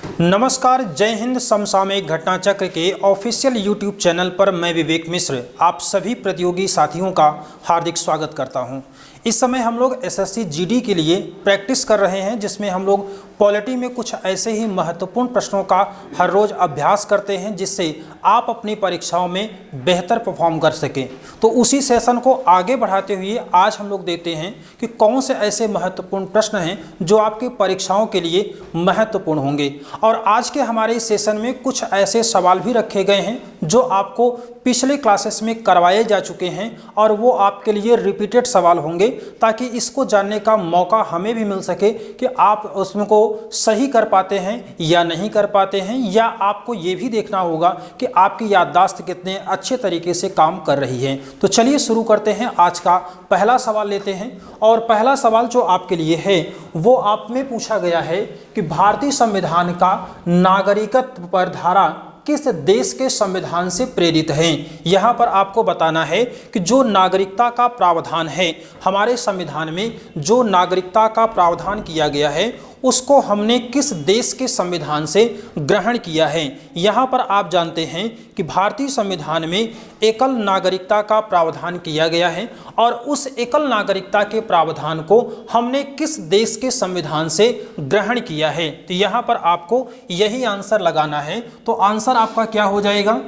नमस्कार, जय हिंद। समसामयिक घटना चक्र के ऑफिशियल यूट्यूब चैनल पर मैं विवेक मिश्र आप सभी प्रतियोगी साथियों का हार्दिक स्वागत करता हूं। इस समय हम लोग एसएससी जीडी के लिए प्रैक्टिस कर रहे हैं, जिसमें हम लोग पॉलिटी में कुछ ऐसे ही महत्वपूर्ण प्रश्नों का हर रोज़ अभ्यास करते हैं, जिससे आप अपनी परीक्षाओं में बेहतर परफॉर्म कर सकें। तो उसी सेशन को आगे बढ़ाते हुए आज हम लोग देखते हैं कि कौन से ऐसे महत्वपूर्ण प्रश्न हैं जो आपके परीक्षाओं के लिए महत्वपूर्ण होंगे। और आज के हमारे इस सेशन में कुछ ऐसे सवाल भी रखे गए हैं जो आपको पिछले क्लासेस में करवाए जा चुके हैं और वो आपके लिए रिपीटेड सवाल होंगे, ताकि इसको जानने का मौका हमें भी मिल सके कि आप उसमें को सही कर पाते हैं या नहीं कर पाते हैं, या आपको ये भी देखना होगा कि आपकी याददाश्त कितने अच्छे तरीके से काम कर रही है। तो चलिए शुरू करते हैं। आज का पहला सवाल लेते हैं और पहला सवाल जो आपके लिए है वो आप में पूछा गया है कि भारतीय संविधान का नागरिकत्व पर धारा किस देश के संविधान से प्रेरित है। यहाँ पर आपको बताना है कि जो नागरिकता का प्रावधान है हमारे संविधान में, जो नागरिकता का प्रावधान किया गया है उसको हमने किस देश के संविधान से ग्रहण किया है। यहाँ पर आप जानते हैं कि भारतीय संविधान में एकल नागरिकता का प्रावधान किया गया है और उस एकल नागरिकता के प्रावधान को हमने किस देश के संविधान से ग्रहण किया है। तो यहाँ पर आपको यही आंसर लगाना है। तो आंसर आपका क्या हो जाएगा?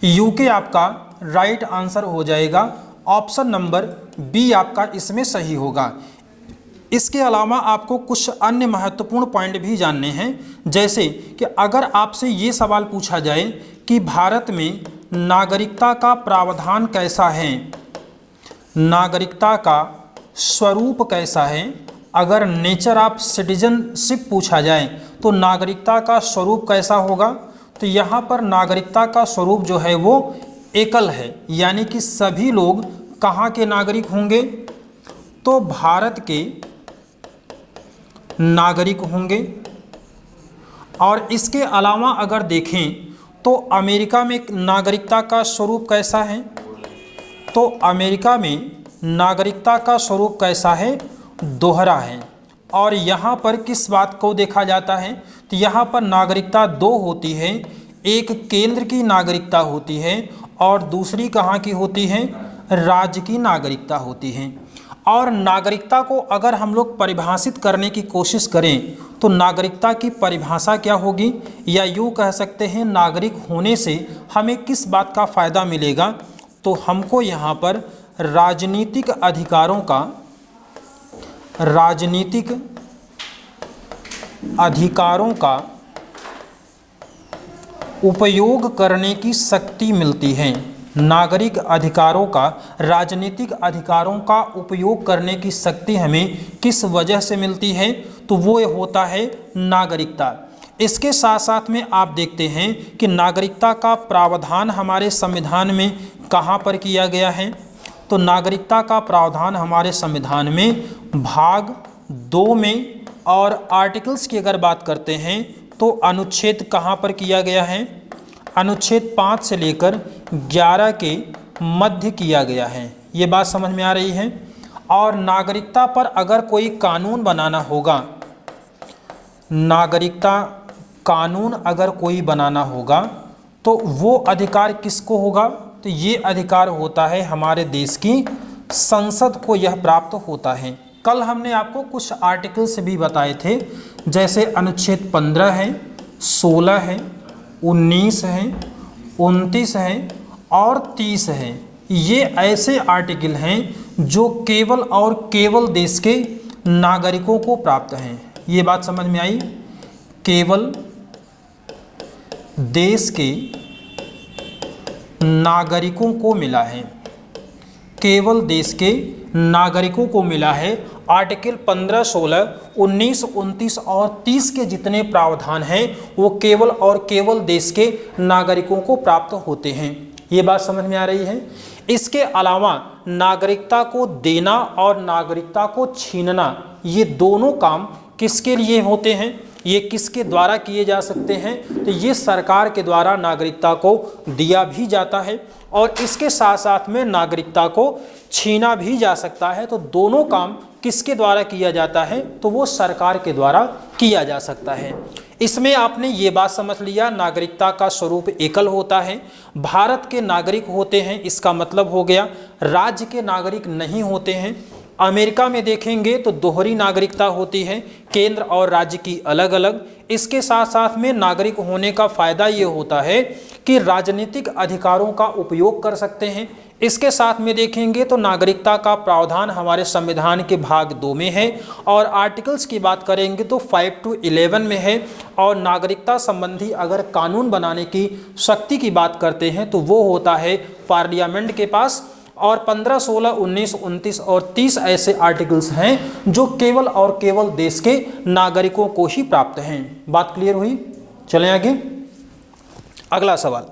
यूके आपका राइट आंसर हो जाएगा। ऑप्शन नंबर बी आपका इसमें सही होगा। इसके अलावा आपको कुछ अन्य महत्वपूर्ण पॉइंट भी जानने हैं, जैसे कि अगर आपसे ये सवाल पूछा जाए कि भारत में नागरिकता का प्रावधान कैसा है, नागरिकता का स्वरूप कैसा है। अगर नेचर ऑफ सिटीजनशिप पूछा जाए तो नागरिकता का स्वरूप कैसा होगा, तो यहाँ पर नागरिकता का स्वरूप जो है वो एकल है, यानी कि सभी लोग कहाँ के नागरिक होंगे, तो भारत के नागरिक होंगे। और इसके अलावा अगर देखें तो अमेरिका में नागरिकता का स्वरूप कैसा है, तो अमेरिका में नागरिकता का स्वरूप कैसा है, दोहरा है। और यहाँ पर किस बात को देखा जाता है, तो यहाँ पर नागरिकता दो होती है, एक केंद्र की नागरिकता होती है और दूसरी कहाँ की होती है, राज्य की नागरिकता होती है। और नागरिकता को अगर हम लोग परिभाषित करने की कोशिश करें तो नागरिकता की परिभाषा क्या होगी, या यूँ कह सकते हैं नागरिक होने से हमें किस बात का फ़ायदा मिलेगा, तो हमको यहाँ पर राजनीतिक अधिकारों का उपयोग करने की शक्ति मिलती है। नागरिक अधिकारों का, राजनीतिक अधिकारों का उपयोग करने की शक्ति हमें किस वजह से मिलती है, तो वो होता है नागरिकता। इसके साथ साथ में आप देखते हैं कि नागरिकता का प्रावधान हमारे संविधान में कहाँ पर किया गया है, तो नागरिकता का प्रावधान हमारे संविधान में भाग 2 में, और आर्टिकल्स की अगर बात करते हैं तो अनुच्छेद कहाँ पर किया गया है, अनुच्छेद 5 से लेकर 11 के मध्य किया गया है। ये बात समझ में आ रही है। और नागरिकता पर अगर कोई कानून बनाना होगा, नागरिकता कानून अगर कोई बनाना होगा तो वो अधिकार किसको होगा, तो ये अधिकार होता है हमारे देश की संसद को, यह प्राप्त होता है। कल हमने आपको कुछ आर्टिकल्स भी बताए थे, जैसे अनुच्छेद 15 है, 16 है, 19 है, 29 है और 30 है। ये ऐसे आर्टिकल हैं जो केवल और केवल देश के नागरिकों को प्राप्त हैं। ये बात समझ में आई? केवल देश के नागरिकों को मिला है, केवल देश के नागरिकों को मिला है। आर्टिकल 15, 16, 19, 29 और 30 के जितने प्रावधान हैं वो केवल और केवल देश के नागरिकों को प्राप्त होते हैं। ये बात समझ में आ रही है। इसके अलावा नागरिकता को देना और नागरिकता को छीनना, ये दोनों काम किसके लिए होते हैं, ये किसके द्वारा किए जा सकते हैं, तो ये सरकार के द्वारा नागरिकता को दिया भी जाता है और इसके साथ साथ में नागरिकता को छीना भी जा सकता है। तो दोनों काम किसके द्वारा किया जाता है, तो वो सरकार के द्वारा किया जा सकता है। इसमें आपने ये बात समझ लिया, नागरिकता का स्वरूप एकल होता है, भारत के नागरिक होते हैं, इसका मतलब हो गया राज्य के नागरिक नहीं होते हैं। अमेरिका में देखेंगे तो दोहरी नागरिकता होती है, केंद्र और राज्य की अलग अलग। इसके साथ साथ में नागरिक होने का फायदा ये होता है कि राजनीतिक अधिकारों का उपयोग कर सकते हैं। इसके साथ में देखेंगे तो नागरिकता का प्रावधान हमारे संविधान के भाग 2 में है, और आर्टिकल्स की बात करेंगे तो 5 to 11 में है। और नागरिकता संबंधी अगर कानून बनाने की शक्ति की बात करते हैं तो वो होता है पार्लियामेंट के पास। और 15, 16, 19, 29 और 30 ऐसे आर्टिकल्स हैं जो केवल और केवल देश के नागरिकों को ही प्राप्त हैं। बात क्लियर हुई? चलें आगे। अगला सवाल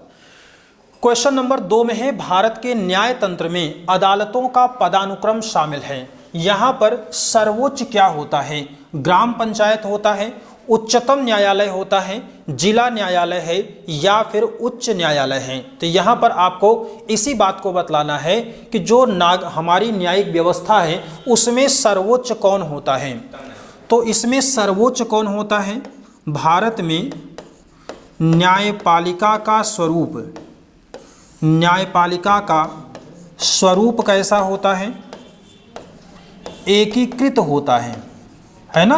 क्वेश्चन नंबर 2 में है, भारत के न्याय तंत्र में अदालतों का पदानुक्रम शामिल है। यहाँ पर सर्वोच्च क्या होता है? ग्राम पंचायत होता है, उच्चतम न्यायालय होता है, जिला न्यायालय है, या फिर उच्च न्यायालय है। तो यहाँ पर आपको इसी बात को बतलाना है कि जो हमारी न्यायिक व्यवस्था है उसमें सर्वोच्च कौन होता है। तो इसमें सर्वोच्च कौन होता है? भारत में न्यायपालिका का स्वरूप कैसा होता है? एकीकृत होता है ना।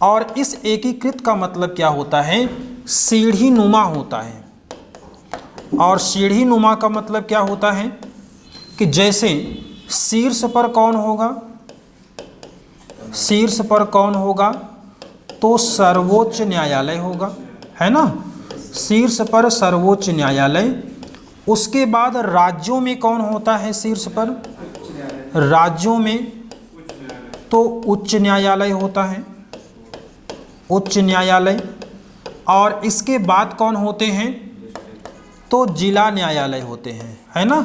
और इस एकीकृत का मतलब क्या होता है? सीढ़ी नुमा होता है। और सीढ़ी नुमा का मतलब क्या होता है कि जैसे शीर्ष पर कौन होगा? शीर्ष पर कौन होगा? तो सर्वोच्च न्यायालय होगा, है ना। शीर्ष पर सर्वोच्च न्यायालय। उसके बाद राज्यों में कौन होता है शीर्ष पर? राज्यों में तो उच्च न्यायालय होता है, उच्च न्यायालय। और इसके बाद कौन होते हैं? तो जिला न्यायालय होते हैं, है ना।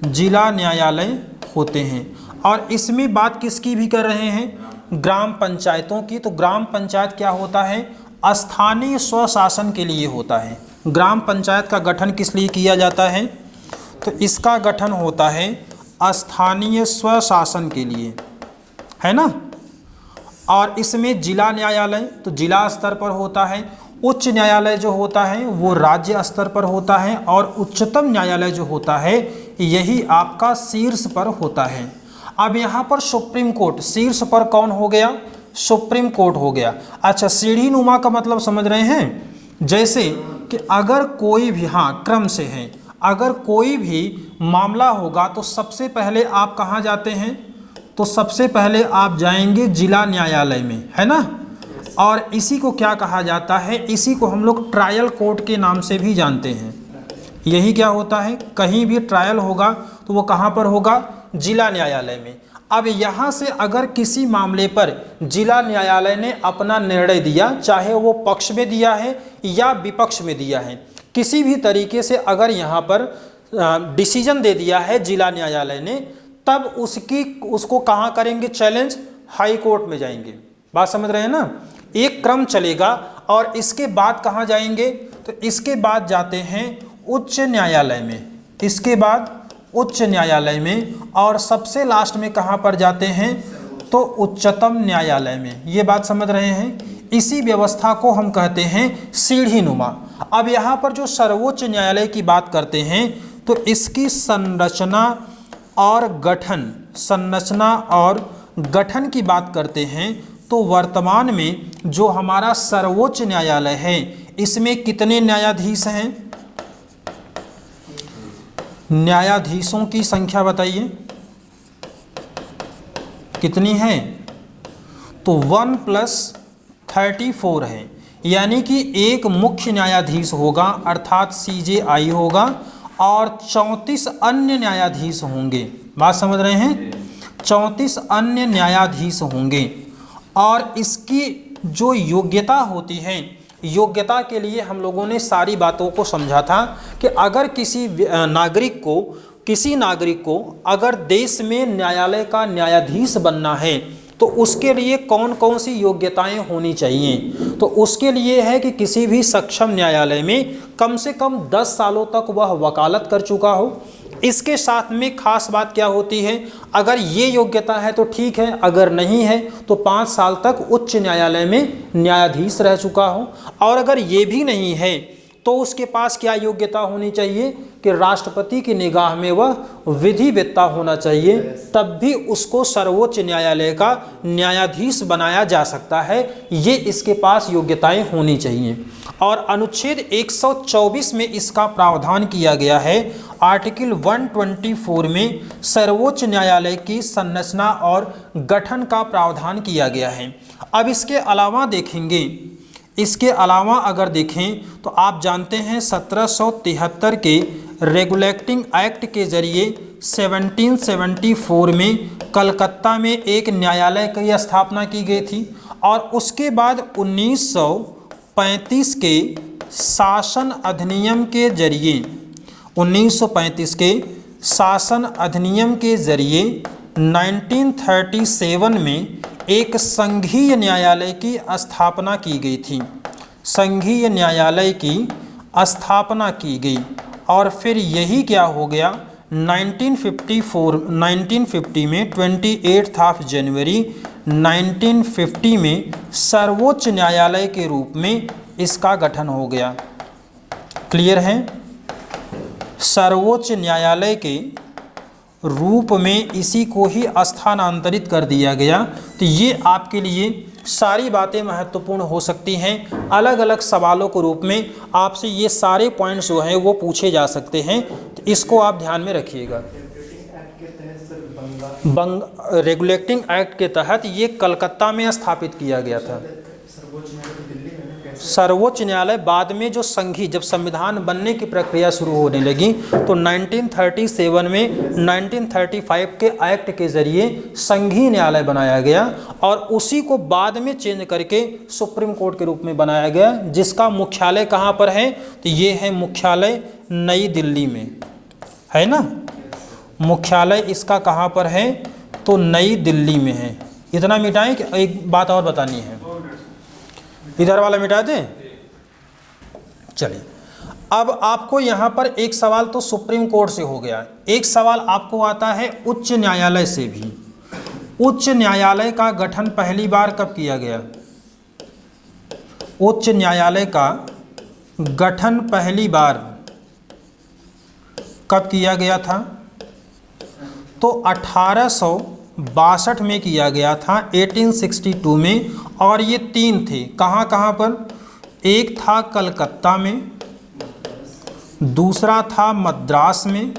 जिला न्यायालय होते हैं। और इसमें बात किसकी भी कर रहे हैं? ग्राम पंचायतों की। तो ग्राम पंचायत क्या होता है? स्थानीय स्वशासन के लिए होता है। ग्राम पंचायत का गठन किस लिए किया जाता है? तो इसका गठन होता है स्थानीय स्वशासन के लिए, है ना। और इसमें जिला न्यायालय तो जिला स्तर पर होता है, उच्च न्यायालय जो होता है वो राज्य स्तर पर होता है, और उच्चतम न्यायालय जो होता है यही आपका शीर्ष पर होता है। अब यहाँ पर सुप्रीम कोर्ट शीर्ष पर कौन हो गया? सुप्रीम कोर्ट हो गया। अच्छा, सीढ़ी नुमा का मतलब समझ रहे हैं? जैसे कि अगर कोई भी, हाँ क्रम से है, अगर कोई भी मामला होगा तो सबसे पहले आप कहाँ जाते हैं? तो सबसे पहले आप जाएंगे जिला न्यायालय में, है ना। और इसी को क्या कहा जाता है? इसी को हम लोग ट्रायल कोर्ट के नाम से भी जानते हैं। यही क्या होता है? कहीं भी ट्रायल होगा तो वो कहाँ पर होगा? जिला न्यायालय में। अब यहाँ से अगर किसी मामले पर जिला न्यायालय ने अपना निर्णय दिया, चाहे वो पक्ष में दिया है या विपक्ष में दिया है, किसी भी तरीके से अगर यहाँ पर डिसीजन दे दिया है जिला न्यायालय ने, तब उसको कहाँ करेंगे चैलेंज? हाई कोर्ट में जाएंगे। बात समझ रहे हैं ना। एक क्रम चलेगा और इसके बाद कहाँ जाएंगे? तो इसके बाद जाते हैं उच्च न्यायालय में, इसके बाद उच्च न्यायालय में, और सबसे लास्ट में कहाँ पर जाते हैं? तो उच्चतम न्यायालय में। ये बात समझ रहे हैं? इसी व्यवस्था को हम कहते हैं सीढ़ी नुमा। अब यहाँ पर जो सर्वोच्च न्यायालय की बात करते हैं तो इसकी संरचना और गठन की बात करते हैं तो वर्तमान में जो हमारा सर्वोच्च न्यायालय है इसमें कितने न्यायाधीश हैं? न्यायाधीशों की संख्या बताइए कितनी है? तो 1 + 34 है। यानी कि एक मुख्य न्यायाधीश होगा अर्थात CJI होगा, और 34 अन्य न्यायाधीश होंगे। बात समझ रहे हैं? 34 अन्य न्यायाधीश होंगे। और इसकी जो योग्यता होती है, योग्यता के लिए हम लोगों ने सारी बातों को समझा था कि अगर किसी नागरिक को अगर देश में न्यायालय का न्यायाधीश बनना है तो उसके लिए कौन कौन सी योग्यताएं होनी चाहिए। तो उसके लिए है कि किसी भी सक्षम न्यायालय में कम से कम 10 सालों तक वह वकालत कर चुका हो, इसके साथ में खास बात क्या होती है, अगर ये योग्यता है तो ठीक है, अगर नहीं है तो 5 साल तक उच्च न्यायालय में न्यायाधीश रह चुका हो, और अगर ये भी नहीं है तो उसके पास क्या योग्यता होनी चाहिए कि राष्ट्रपति की निगाह में वह विधिवेत्ता होना चाहिए, तब भी उसको सर्वोच्च न्यायालय का न्यायाधीश बनाया जा सकता है। ये इसके पास योग्यताएं होनी चाहिए। और अनुच्छेद 124 में इसका प्रावधान किया गया है। आर्टिकल 124 में सर्वोच्च न्यायालय की संरचना और गठन का प्रावधान किया गया है। अब इसके अलावा देखेंगे, इसके अलावा अगर देखें तो आप जानते हैं 1773 के रेगुलेटिंग एक्ट के जरिए 1774 में कलकत्ता में एक न्यायालय की स्थापना की गई थी, और उसके बाद 1935 के शासन अधिनियम के जरिए 1935 के शासन अधिनियम के जरिए 1937 में एक संघीय न्यायालय की स्थापना की गई थी। संघीय न्यायालय की स्थापना की गई, और फिर यही क्या हो गया, 1950 में 28 जनवरी 1950 में सर्वोच्च न्यायालय के रूप में इसका गठन हो गया। क्लियर है? सर्वोच्च न्यायालय के रूप में इसी को ही स्थानांतरित कर दिया गया। तो ये आपके लिए सारी बातें महत्वपूर्ण हो सकती हैं। अलग अलग सवालों के रूप में आपसे ये सारे पॉइंट्स जो हैं वो पूछे जा सकते हैं, तो इसको आप ध्यान में रखिएगा। रेगुलेटिंग एक्ट के तहत ये कलकत्ता में स्थापित किया गया था। सर्वोच्च न्यायालय बाद में जो संघी, जब संविधान बनने की प्रक्रिया शुरू होने लगी तो 1937 में 1935 के एक्ट के जरिए संघीय न्यायालय बनाया गया, और उसी को बाद में चेंज करके सुप्रीम कोर्ट के रूप में बनाया गया, जिसका मुख्यालय कहाँ पर है, तो ये है मुख्यालय नई दिल्ली में, है ना। मुख्यालय इसका कहाँ पर है, तो नई दिल्ली में है। इतना मिटाएं कि एक बात और बतानी है, इधर वाला मिटा दें। चलिए, अब आपको यहाँ पर एक सवाल तो सुप्रीम कोर्ट से हो गया, एक सवाल आपको आता है उच्च न्यायालय से भी। उच्च न्यायालय का गठन पहली बार कब किया गया? उच्च न्यायालय का गठन पहली बार कब किया गया था? तो 1862 में किया गया था, 1862 में। और ये 3 थे, कहाँ कहाँ पर? एक था कलकत्ता में, दूसरा था मद्रास में,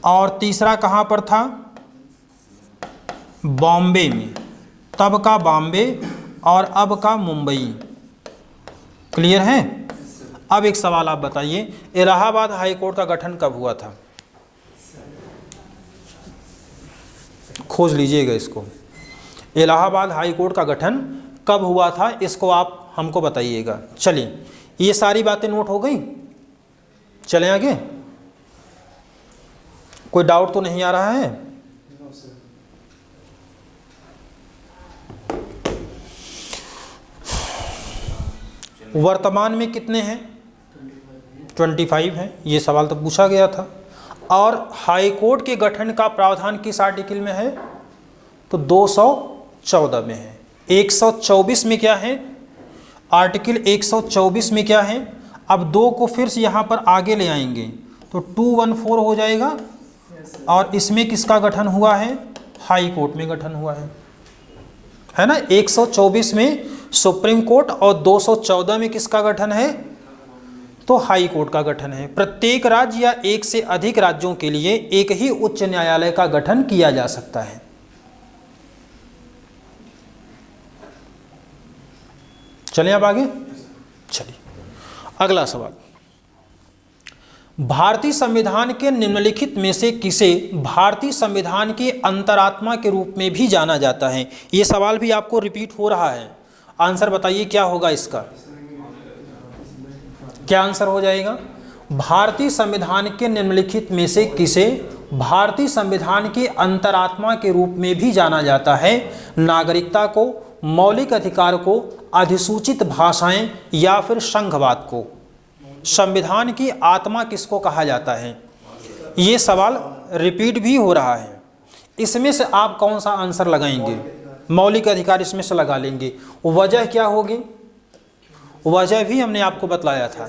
और तीसरा कहाँ पर था? बॉम्बे में। तब का बॉम्बे और अब का मुंबई। क्लियर है? अब एक सवाल आप बताइए, इलाहाबाद हाई कोर्ट का गठन कब हुआ था? खोज लीजिएगा इसको। इलाहाबाद हाई कोर्ट का गठन कब हुआ था, इसको आप हमको बताइएगा। चलिए, ये सारी बातें नोट हो गई। चलें आगे। कोई डाउट तो नहीं आ रहा है? वर्तमान में कितने हैं? 25 हैं। ये सवाल तो पूछा गया था। और हाई कोर्ट के गठन का प्रावधान किस आर्टिकल में है? तो 214 में है। 124 में क्या है? आर्टिकल 124 में क्या है? अब 2 को फिर से यहाँ पर आगे ले आएंगे तो 214 हो जाएगा। और इसमें किसका गठन हुआ है? हाई कोर्ट में गठन हुआ है ना। 124 में सुप्रीम कोर्ट और 214 में किसका गठन है? तो हाई कोर्ट का गठन है। प्रत्येक राज्य या एक से अधिक राज्यों के लिए एक ही उच्च न्यायालय का गठन किया जा सकता है। चलिए अब आगे। चलिए अगला सवाल, भारतीय संविधान के निम्नलिखित में से किसे भारतीय संविधान की अंतरात्मा के रूप में भी जाना जाता है? ये सवाल भी आपको रिपीट हो रहा है। आंसर बताइए क्या होगा इसका? क्या आंसर हो जाएगा? भारतीय संविधान के निम्नलिखित में से किसे भारतीय संविधान की अंतरात्मा के रूप में भी जाना जाता है? नागरिकता को, मौलिक अधिकार को, अधिसूचित भाषाएं या फिर संघवाद को? संविधान की आत्मा किसको कहा जाता है? ये सवाल रिपीट भी हो रहा है। इसमें से आप कौन सा आंसर लगाएंगे? मौलिक अधिकार इसमें से लगा लेंगे। वजह क्या होगी? वजह भी हमने आपको बतलाया था,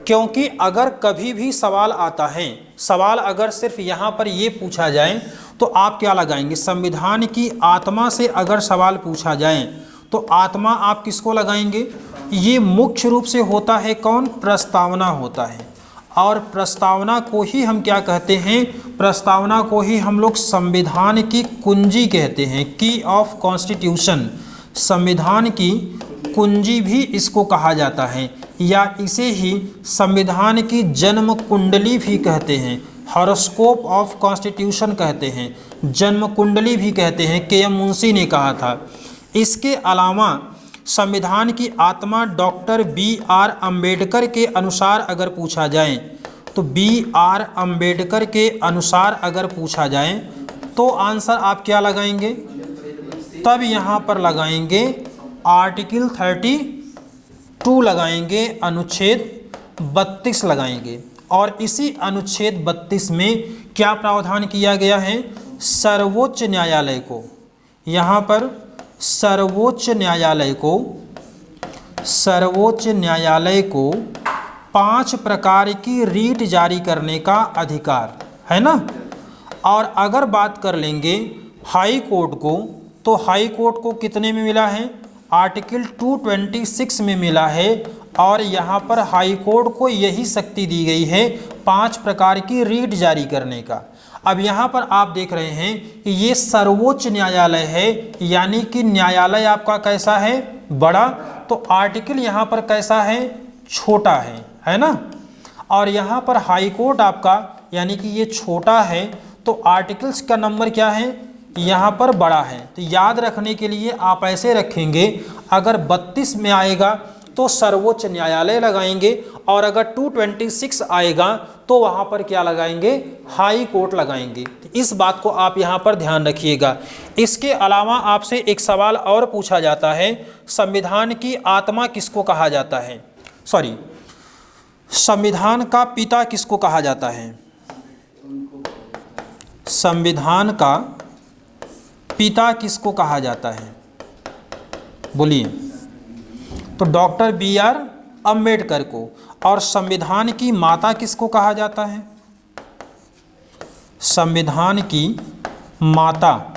क्योंकि अगर कभी भी सवाल आता है, सवाल अगर सिर्फ यहाँ पर ये पूछा जाए तो आप क्या लगाएंगे? संविधान की आत्मा से अगर सवाल पूछा जाए तो आत्मा आप किसको लगाएंगे? ये मुख्य रूप से होता है कौन? प्रस्तावना होता है। और प्रस्तावना को ही हम क्या कहते हैं? प्रस्तावना को ही हम लोग संविधान की कुंजी कहते हैं, की ऑफ कॉन्स्टिट्यूशन। संविधान की कुंजी भी इसको कहा जाता है, या इसे ही संविधान की जन्म कुंडली भी कहते हैं, हॉरोस्कोप ऑफ कॉन्स्टिट्यूशन कहते हैं, जन्म कुंडली भी कहते हैं, के एम मुंशी ने कहा था। इसके अलावा संविधान की आत्मा डॉक्टर बी आर अम्बेडकर के अनुसार अगर पूछा जाए तो बी आर अम्बेडकर के अनुसार अगर पूछा जाए तो आंसर आप क्या लगाएंगे? तब यहाँ पर लगाएंगे आर्टिकल 32 लगाएंगे, अनुच्छेद 32 लगाएंगे। और इसी अनुच्छेद 32 में क्या प्रावधान किया गया है? सर्वोच्च न्यायालय को, यहाँ पर सर्वोच्च न्यायालय को 5 प्रकार की रीट जारी करने का अधिकार है ना। और अगर बात कर लेंगे हाई कोर्ट को, तो हाई कोर्ट को कितने में मिला है? आर्टिकल 226 में मिला है। और यहाँ पर हाई कोर्ट को यही शक्ति दी गई है 5 प्रकार की रीट जारी करने का। अब यहाँ पर आप देख रहे हैं कि ये सर्वोच्च न्यायालय है, यानी कि न्यायालय आपका कैसा है? बड़ा। तो आर्टिकल यहाँ पर कैसा है? छोटा है ना। और यहाँ पर हाई कोर्ट आपका यानी कि ये छोटा है, तो आर्टिकल्स का नंबर क्या है? यहाँ पर बड़ा है। तो याद रखने के लिए आप ऐसे रखेंगे, अगर 32 में आएगा तो सर्वोच्च न्यायालय लगाएंगे, और अगर 226 आएगा तो वहाँ पर क्या लगाएंगे? हाई कोर्ट लगाएंगे। तो इस बात को आप यहाँ पर ध्यान रखिएगा। इसके अलावा आपसे एक सवाल और पूछा जाता है, संविधान की आत्मा किसको कहा जाता है? सॉरी, संविधान का पिता किसको कहा जाता है? संविधान का पिता किसको कहा जाता है? बोलिए। तो डॉक्टर बी आर अम्बेडकर को। और संविधान की माता किसको कहा जाता है? संविधान की माता।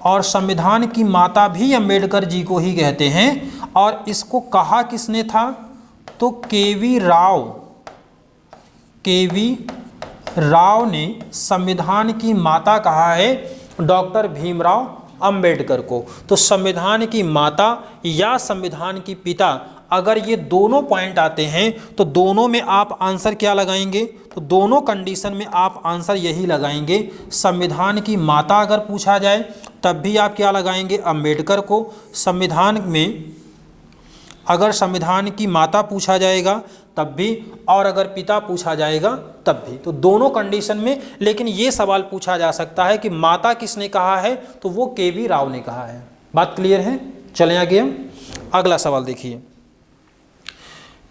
और संविधान की माता भी अम्बेडकर जी को ही कहते हैं। और इसको कहा किसने था? तो के.वी. राव ने संविधान की माता कहा है डॉक्टर भीमराव अंबेडकर को। तो संविधान की माता या संविधान की पिता, अगर ये दोनों पॉइंट आते हैं तो दोनों में आप आंसर क्या लगाएंगे? तो दोनों कंडीशन में आप आंसर यही लगाएंगे। संविधान की माता अगर पूछा जाए तब भी आप क्या लगाएंगे? अंबेडकर को। संविधान में अगर संविधान की माता पूछा जाएगा तब भी, और अगर पिता पूछा जाएगा तब भी। तो दोनों कंडीशन में। लेकिन ये सवाल पूछा जा सकता है कि माता किसने कहा है? तो वो के.वी. राव ने कहा है। बात क्लियर है? चलें आगे हम अगला सवाल देखिए।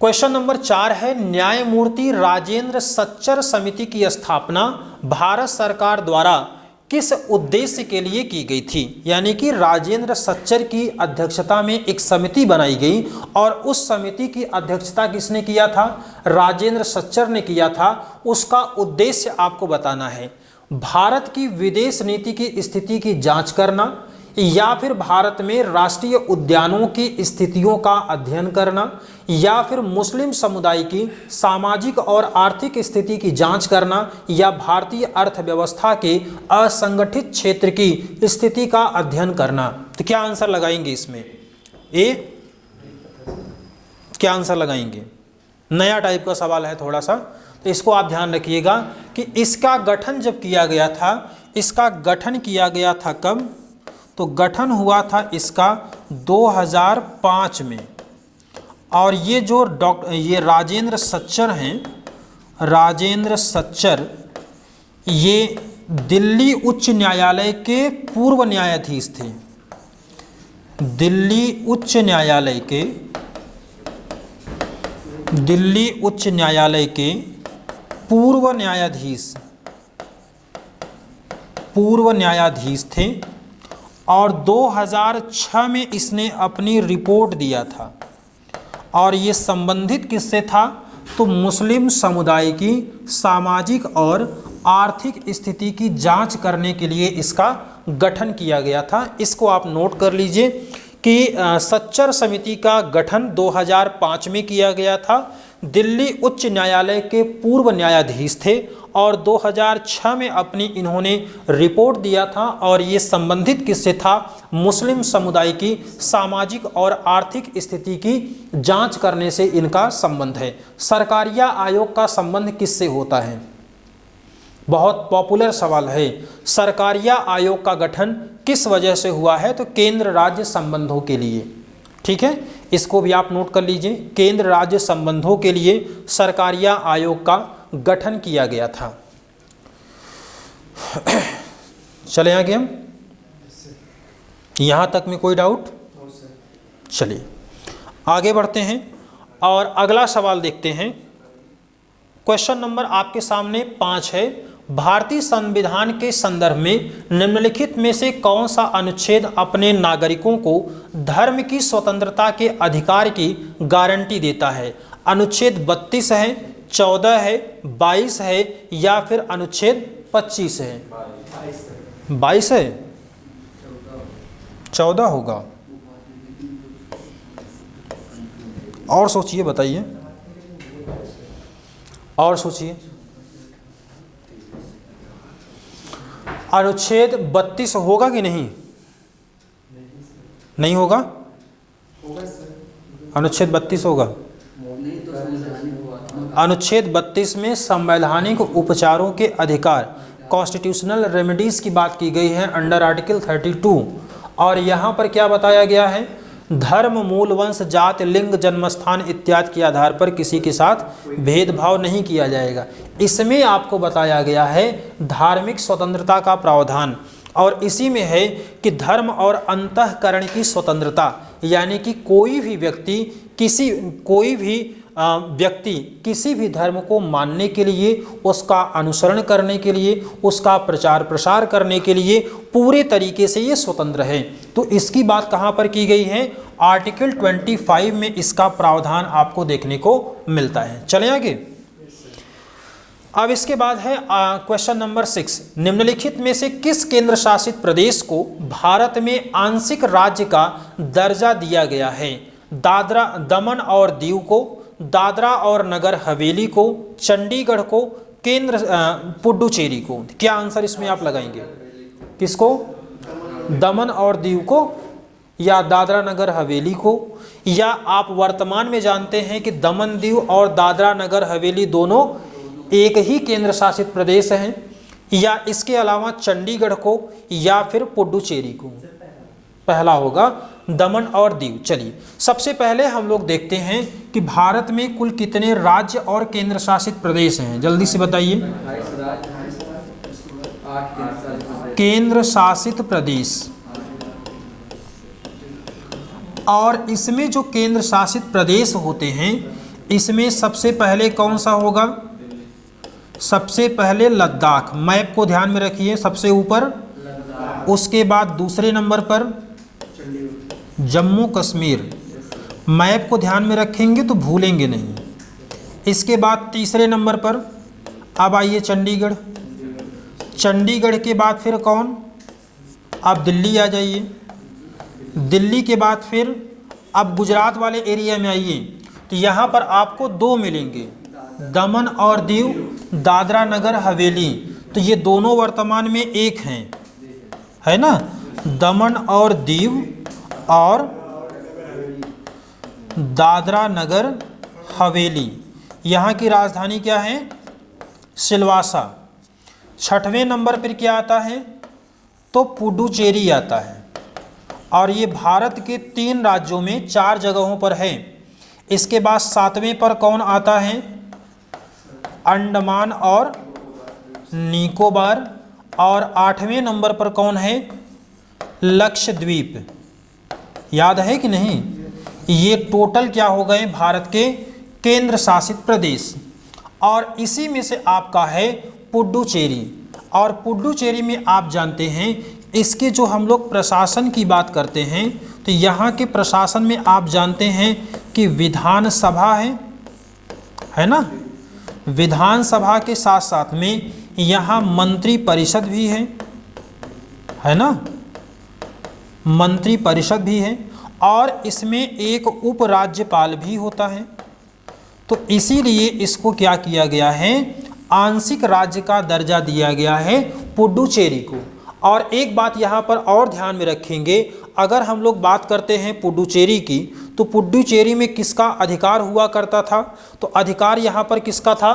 क्वेश्चन नंबर 4 है, न्यायमूर्ति राजेंद्र सच्चर समिति की स्थापना भारत सरकार द्वारा किस उद्देश्य के लिए की गई थी? यानी कि राजेंद्र सच्चर की अध्यक्षता में एक समिति बनाई गई, और उस समिति की अध्यक्षता किसने किया था? राजेंद्र सच्चर ने किया था। उसका उद्देश्य आपको बताना है। भारत की विदेश नीति की स्थिति की जांच करना, या फिर भारत में राष्ट्रीय उद्यानों की स्थितियों का अध्ययन करना, या फिर मुस्लिम समुदाय की सामाजिक और आर्थिक स्थिति की जांच करना, या भारतीय अर्थव्यवस्था के असंगठित क्षेत्र की स्थिति का अध्ययन करना। तो क्या आंसर लगाएंगे इसमें? ए, क्या आंसर लगाएंगे? नया टाइप का सवाल है थोड़ा सा, तो इसको आप ध्यान रखिएगा कि इसका गठन जब किया गया था, इसका गठन किया गया था कब? तो गठन हुआ था इसका 2005 में। और ये जो ये राजेंद्र सच्चर हैं, राजेंद्र सच्चर ये दिल्ली उच्च न्यायालय के पूर्व न्यायाधीश थे। दिल्ली उच्च न्यायालय के पूर्व न्यायाधीश पूर्व न्यायाधीश थे और 2006 में इसने अपनी रिपोर्ट दिया था। और ये संबंधित किससे था? तो मुस्लिम समुदाय की सामाजिक और आर्थिक स्थिति की जांच करने के लिए इसका गठन किया गया था। इसको आप नोट कर लीजिए कि सच्चर समिति का गठन 2005 में किया गया था। दिल्ली उच्च न्यायालय के पूर्व न्यायाधीश थे और 2006 में अपनी इन्होंने रिपोर्ट दिया था और ये संबंधित किससे था? मुस्लिम समुदाय की सामाजिक और आर्थिक स्थिति की जांच करने से इनका संबंध है। सरकारिया आयोग का संबंध किससे होता है? बहुत पॉपुलर सवाल है। सरकारिया आयोग का गठन किस वजह से हुआ है? तो केंद्र राज्य संबंधों के लिए। ठीक है, इसको भी आप नोट कर लीजिए। केंद्र राज्य संबंधों के लिए सरकारिया आयोग का गठन किया गया था। चले आगे हम, यहां तक में कोई डाउट? चलिए आगे बढ़ते हैं और अगला सवाल देखते हैं। क्वेश्चन नंबर आपके सामने 5 है। भारतीय संविधान के संदर्भ में निम्नलिखित में से कौन सा अनुच्छेद अपने नागरिकों को धर्म की स्वतंत्रता के अधिकार की गारंटी देता है? अनुच्छेद 32 है, 14 है, 22 है या फिर अनुच्छेद 25 है? 22 है, 14 होगा। और सोचिए, बताइए और सोचिए। अनुच्छेद 32 होगा कि नहीं? नहीं होगा? अनुच्छेद 32 होगा। अनुच्छेद 32 में संवैधानिक उपचारों के अधिकार, कॉन्स्टिट्यूशनल रेमेडीज की बात की गई है अंडर आर्टिकल 32। और यहाँ पर क्या बताया गया है? धर्म, मूल, वंश, जात, लिंग, जन्मस्थान इत्यादि के आधार पर किसी के साथ भेदभाव नहीं किया जाएगा। इसमें आपको बताया गया है धार्मिक स्वतंत्रता का प्रावधान, और इसी में है कि धर्म और अंतःकरण की स्वतंत्रता, यानी कि कोई भी व्यक्ति किसी भी धर्म को मानने के लिए, उसका अनुसरण करने के लिए, उसका प्रचार प्रसार करने के लिए पूरे तरीके से ये स्वतंत्र है। तो इसकी बात कहाँ पर की गई है? आर्टिकल 25 में इसका प्रावधान आपको देखने को मिलता है। चलें आगे। अब इसके बाद है क्वेश्चन नंबर 6। निम्नलिखित में से किस केंद्र शासित प्रदेश को भारत में आंशिक राज्य का दर्जा दिया गया है? दादरा, दमन और दीव को, दादरा और नगर हवेली को, चंडीगढ़ को, केंद्र पुडुचेरी को। क्या आंसर इसमें आप लगाएंगे? किसको? दमन और दीव को या दादरा नगर हवेली को? या आप वर्तमान में जानते हैं कि दमन, दीव और दादरा नगर हवेली दोनों एक ही केंद्र शासित प्रदेश हैं? या इसके अलावा चंडीगढ़ को या फिर पुडुचेरी को? पहला होगा दमन और दीव। चलिए सबसे पहले हम लोग देखते हैं कि भारत में कुल कितने राज्य और केंद्र शासित प्रदेश हैं, जल्दी से बताइए। केंद्र शासित प्रदेश, और इसमें जो केंद्र शासित प्रदेश होते हैं इसमें सबसे पहले कौन सा होगा? सबसे पहले लद्दाख, मैप को ध्यान में रखिए, सबसे ऊपर। उसके बाद दूसरे नंबर पर जम्मू कश्मीर, मैप को ध्यान में रखेंगे तो भूलेंगे नहीं। इसके बाद तीसरे नंबर पर अब आइए चंडीगढ़। चंडीगढ़ के बाद फिर कौन? अब दिल्ली आ जाइए। दिल्ली के बाद फिर अब गुजरात वाले एरिया में आइए, तो यहाँ पर आपको 2 मिलेंगे, दमन और दीव, दादरा नगर हवेली। तो ये दोनों वर्तमान में एक हैं, है ना? दमन और दीव और दादरा नगर हवेली। यहाँ की राजधानी क्या है? सिलवासा। छठवें नंबर पर क्या आता है? तो पुडुचेरी आता है। और ये भारत के 3 राज्यों में 4 जगहों पर है। इसके बाद 7वें पर कौन आता है? अंडमान और निकोबार। और 8वें नंबर पर कौन है? लक्षद्वीप। याद है कि नहीं? ये टोटल क्या हो गए? भारत के केंद्र शासित प्रदेश। और इसी में से आपका है पुडुचेरी। और पुडुचेरी में आप जानते हैं इसके जो हम लोग प्रशासन की बात करते हैं तो यहाँ के प्रशासन में आप जानते हैं कि विधानसभा है ना, विधानसभा के साथ साथ में यहाँ मंत्री परिषद भी है ना, मंत्री परिषद भी है और इसमें एक उपराज्यपाल भी होता है। तो इसीलिए इसको क्या किया गया है, आंशिक राज्य का दर्जा दिया गया है पुडुचेरी को। और एक बात यहाँ पर और ध्यान में रखेंगे, अगर हम लोग बात करते हैं पुडुचेरी की तो पुडुचेरी में किसका अधिकार हुआ करता था, तो अधिकार यहाँ पर किसका था,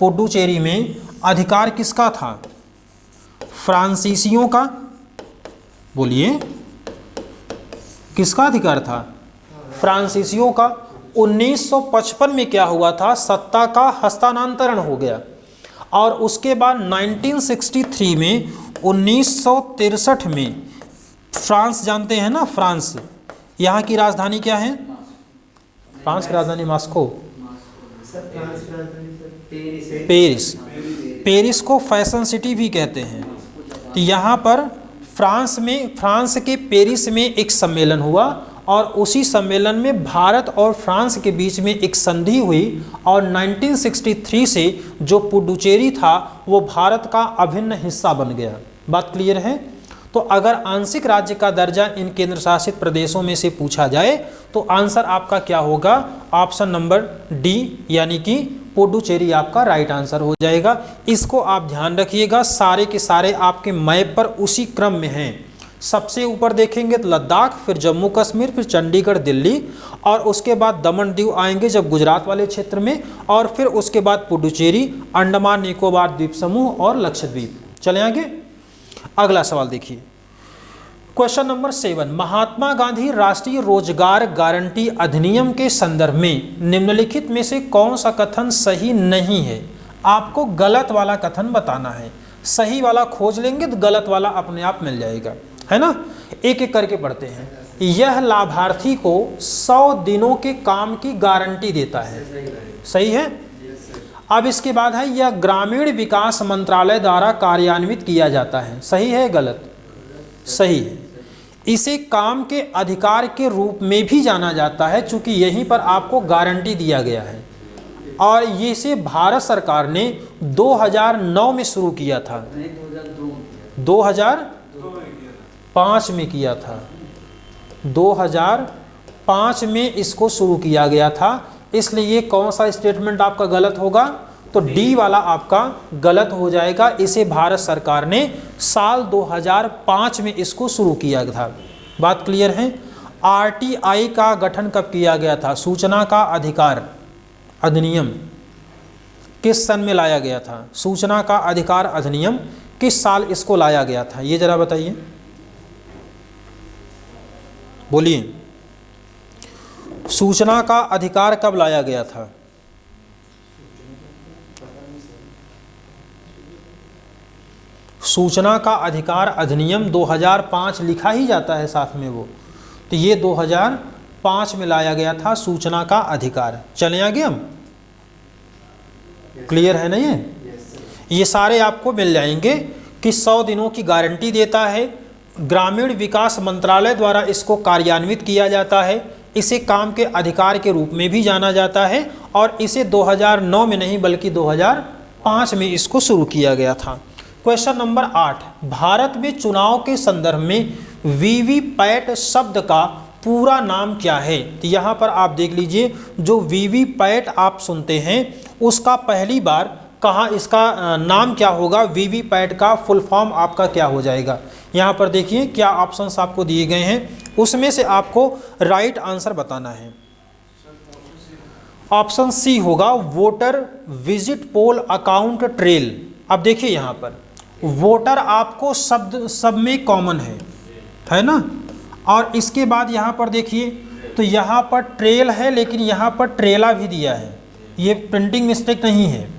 पुडुचेरी में अधिकार किसका था, फ्रांसीसियों का। बोलिए किसका अधिकार था, फ्रांसीसियों का। 1955 में क्या हुआ था, सत्ता का हस्तांतरण हो गया और उसके बाद 1963 में 1963 में फ्रांस जानते हैं ना, फ्रांस, यहाँ की राजधानी क्या है, फ्रांस की राजधानी मॉस्को, पेरिस, पेरिस को फैशन सिटी भी कहते हैं। तो यहाँ पर फ्रांस के पेरिस में एक सम्मेलन हुआ और उसी सम्मेलन में भारत और फ्रांस के बीच में एक संधि हुई और 1963 से जो पुडुचेरी था वो भारत का अभिन्न हिस्सा बन गया। बात क्लियर है। तो अगर आंशिक राज्य का दर्जा इन केंद्र शासित प्रदेशों में से पूछा जाए तो आंसर आपका क्या होगा, ऑप्शन नंबर डी यानी कि पुडुचेरी आपका राइट आंसर हो जाएगा। इसको आप ध्यान रखिएगा, सारे के सारे आपके मैप पर उसी क्रम में हैं। सबसे ऊपर देखेंगे तो लद्दाख, फिर जम्मू कश्मीर, फिर चंडीगढ़, दिल्ली और उसके बाद दमन दीव आएंगे जब गुजरात वाले क्षेत्र में, और फिर उसके बाद पुडुचेरी, अंडमान निकोबार द्वीप समूह और लक्षद्वीप। चले आगे, अगला सवाल देखिए, क्वेश्चन नंबर 7, महात्मा गांधी राष्ट्रीय रोजगार गारंटी अधिनियम के संदर्भ में निम्नलिखित में से कौन सा कथन सही नहीं है। आपको गलत वाला कथन बताना है, सही वाला खोज लेंगे तो गलत वाला अपने आप मिल जाएगा, है ना। एक एक करके पढ़ते हैं। यह लाभार्थी को 100 दिनों के काम की गारंटी देता है, सही है। अब इसके बाद है यह ग्रामीण विकास मंत्रालय द्वारा कार्यान्वित किया जाता है, सही है गलत, सही है। इसे काम के अधिकार के रूप में भी जाना जाता है चूंकि यहीं पर आपको गारंटी दिया गया है और ये से भारत सरकार ने 2009 में शुरू किया था, 2005 में किया था, 2005 में इसको शुरू किया गया था। इसलिए ये कौन सा स्टेटमेंट आपका गलत होगा, तो डी वाला आपका गलत हो जाएगा। इसे भारत सरकार ने साल 2005 में इसको शुरू किया था। बात क्लियर है। आरटीआई का गठन कब किया गया था, सूचना का अधिकार अधिनियम किस सन में लाया गया था, सूचना का अधिकार अधिनियम किस साल इसको लाया गया था, ये जरा बताइए, बोलिए। सूचना का अधिकार कब लाया गया था, सूचना का अधिकार अधिनियम 2005 लिखा ही जाता है साथ में वो, तो ये 2005 में लाया गया था सूचना का अधिकार। चलें आगे हम, क्लियर है ना। ये सारे आपको मिल जाएंगे कि 100 दिनों की गारंटी देता है, ग्रामीण विकास मंत्रालय द्वारा इसको कार्यान्वित किया जाता है, इसे काम के अधिकार के रूप में भी जाना जाता है और इसे 2009 में नहीं बल्कि 2005 में इसको शुरू किया गया था। क्वेश्चन नंबर 8, भारत में चुनाव के संदर्भ में वीवीपैट शब्द का पूरा नाम क्या है। तो यहाँ पर आप देख लीजिए, जो वीवीपैट आप सुनते हैं उसका पहली बार कहाँ इसका नाम क्या होगा, वीवीपैट का फुल फॉर्म आपका क्या हो जाएगा। यहाँ पर देखिए क्या ऑप्शंस आपको दिए गए हैं, उसमें से आपको राइट आंसर बताना है। ऑप्शन सी होगा वोटर विजिट पोल अकाउंट ट्रेल। अब देखिए यहाँ पर वोटर आपको शब्द सब में कॉमन है ना, और इसके बाद यहाँ पर देखिए तो यहाँ पर ट्रेल है लेकिन यहाँ पर ट्रेला भी दिया है, ये प्रिंटिंग मिस्टेक नहीं है।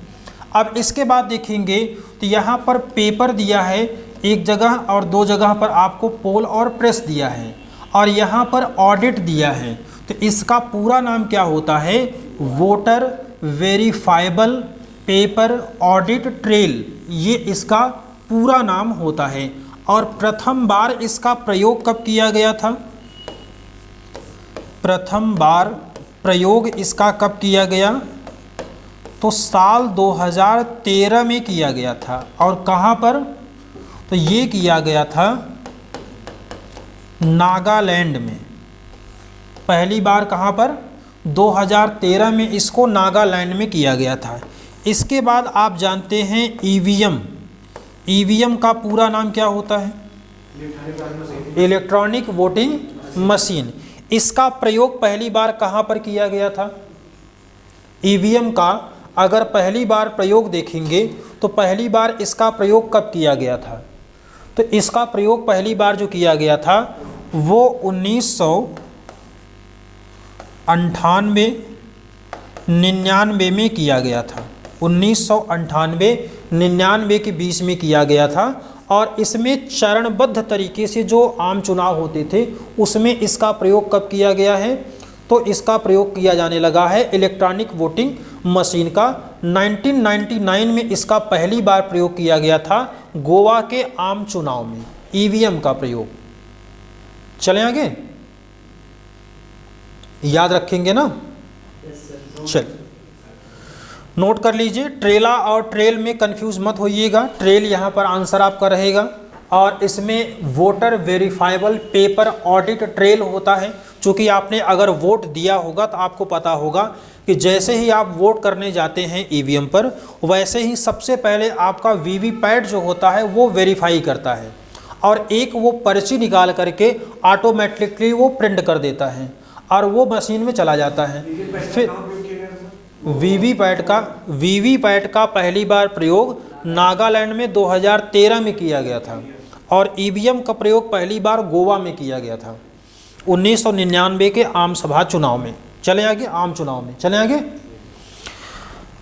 अब इसके बाद देखेंगे तो यहाँ पर पेपर दिया है एक जगह और दो जगह पर आपको पोल और प्रेस दिया है और यहाँ पर ऑडिट दिया है। तो इसका पूरा नाम क्या होता है, voter verifiable paper audit trail, ये इसका पूरा नाम होता है। और प्रथम बार इसका प्रयोग कब किया गया था? प्रथम बार प्रयोग इसका कब किया गया? तो साल 2013 में किया गया था। और कहाँ पर? तो ये किया गया था नागालैंड में। पहली बार कहाँ पर? 2013 में इसको नागालैंड में किया गया था। इसके बाद आप जानते हैं ईवीएम। ईवीएम का पूरा नाम क्या होता है? Electronic voting machine. इसका प्रयोग पहली बार कहाँ पर किया गया था? ईवीएम का अगर पहली बार प्रयोग देखेंगे तो पहली बार इसका प्रयोग कब किया गया था? तो इसका प्रयोग पहली बार जो किया गया था वो 1998-99 में किया गया था। 1998-99 के बीच में किया गया था। और इसमें चरणबद्ध तरीके से जो आम चुनाव होते थे उसमें इसका प्रयोग कब किया गया है? तो इसका प्रयोग किया जाने लगा है इलेक्ट्रॉनिक वोटिंग मशीन का। 1999 में इसका पहली बार प्रयोग किया गया था गोवा के आम चुनाव में, ईवीएम का प्रयोग। चलें आगे, याद रखेंगे ना? चल नोट कर लीजिए। ट्रेला और ट्रेल में कंफ्यूज मत होइएगा। ट्रेल यहाँ पर आंसर आपका रहेगा। और इसमें voter verifiable paper audit trail होता है। चूँकि आपने अगर वोट दिया होगा तो आपको पता होगा कि जैसे ही आप वोट करने जाते हैं ईवीएम पर, वैसे ही सबसे पहले आपका वीवीपैट जो होता है वो वेरीफाई करता है और एक वो पर्ची निकाल करके ऑटोमेटिकली वो प्रिंट कर देता है और वो मशीन में चला जाता है। फिर वीवीपैट का पहली बार प्रयोग नागालैंड में 2013 में किया गया था और ईवीएम का प्रयोग पहली बार गोवा में किया गया था 1999 के आम सभा चुनाव में। चले आगे, आम चुनाव में चले आगे।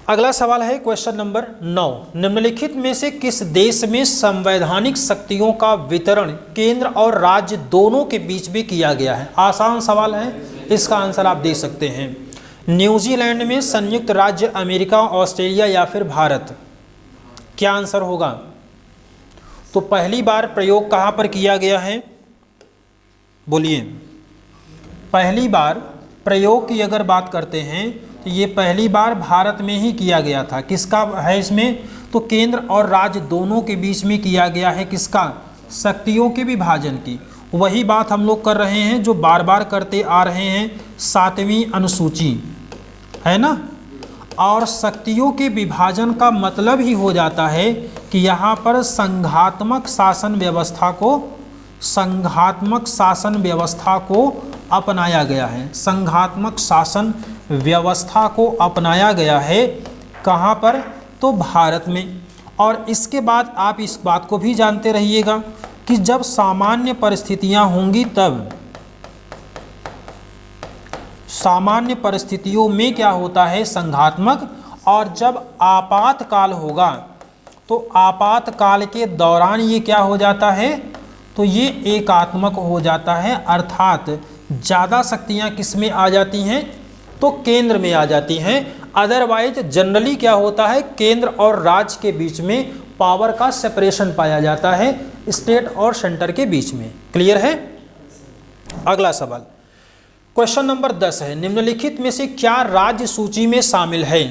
अगला सवाल है क्वेश्चन नंबर 9। निम्नलिखित में से किस देश में संवैधानिक शक्तियों का वितरण केंद्र और राज्य दोनों के बीच में किया गया है? आसान सवाल है, इसका आंसर आप दे सकते हैं। न्यूजीलैंड में, संयुक्त राज्य अमेरिका, ऑस्ट्रेलिया या फिर भारत? क्या आंसर होगा? तो पहली बार प्रयोग कहाँ पर किया गया है? बोलिए। पहली बार प्रयोग की अगर बात करते हैं तो ये पहली बार भारत में ही किया गया था। किसका है इसमें? तो केंद्र और राज्य दोनों के बीच में किया गया है। किसका? शक्तियों के विभाजन की। वही बात हम लोग कर रहे हैं जो बार बार करते आ रहे हैं, 7वीं अनुसूची है ना। और शक्तियों के विभाजन का मतलब ही हो जाता है कि यहाँ पर संघात्मक शासन व्यवस्था को अपनाया गया है। संघात्मक शासन व्यवस्था को अपनाया गया है। कहाँ पर? तो भारत में। और इसके बाद आप इस बात को भी जानते रहिएगा कि जब सामान्य परिस्थितियां होंगी तब सामान्य परिस्थितियों में क्या होता है? संघात्मक। और जब आपातकाल होगा तो आपातकाल के दौरान ये क्या हो जाता है? तो ये एकात्मक हो जाता है। अर्थात ज़्यादा शक्तियाँ किस में आ जाती हैं? तो केंद्र में आ जाती हैं। अदरवाइज जनरली क्या होता है? केंद्र और राज्य के बीच में पावर का सेपरेशन पाया जाता है, स्टेट और सेंटर के बीच में। क्लियर है? अगला सवाल क्वेश्चन नंबर 10 है। निम्नलिखित में से क्या राज्य सूची में शामिल है?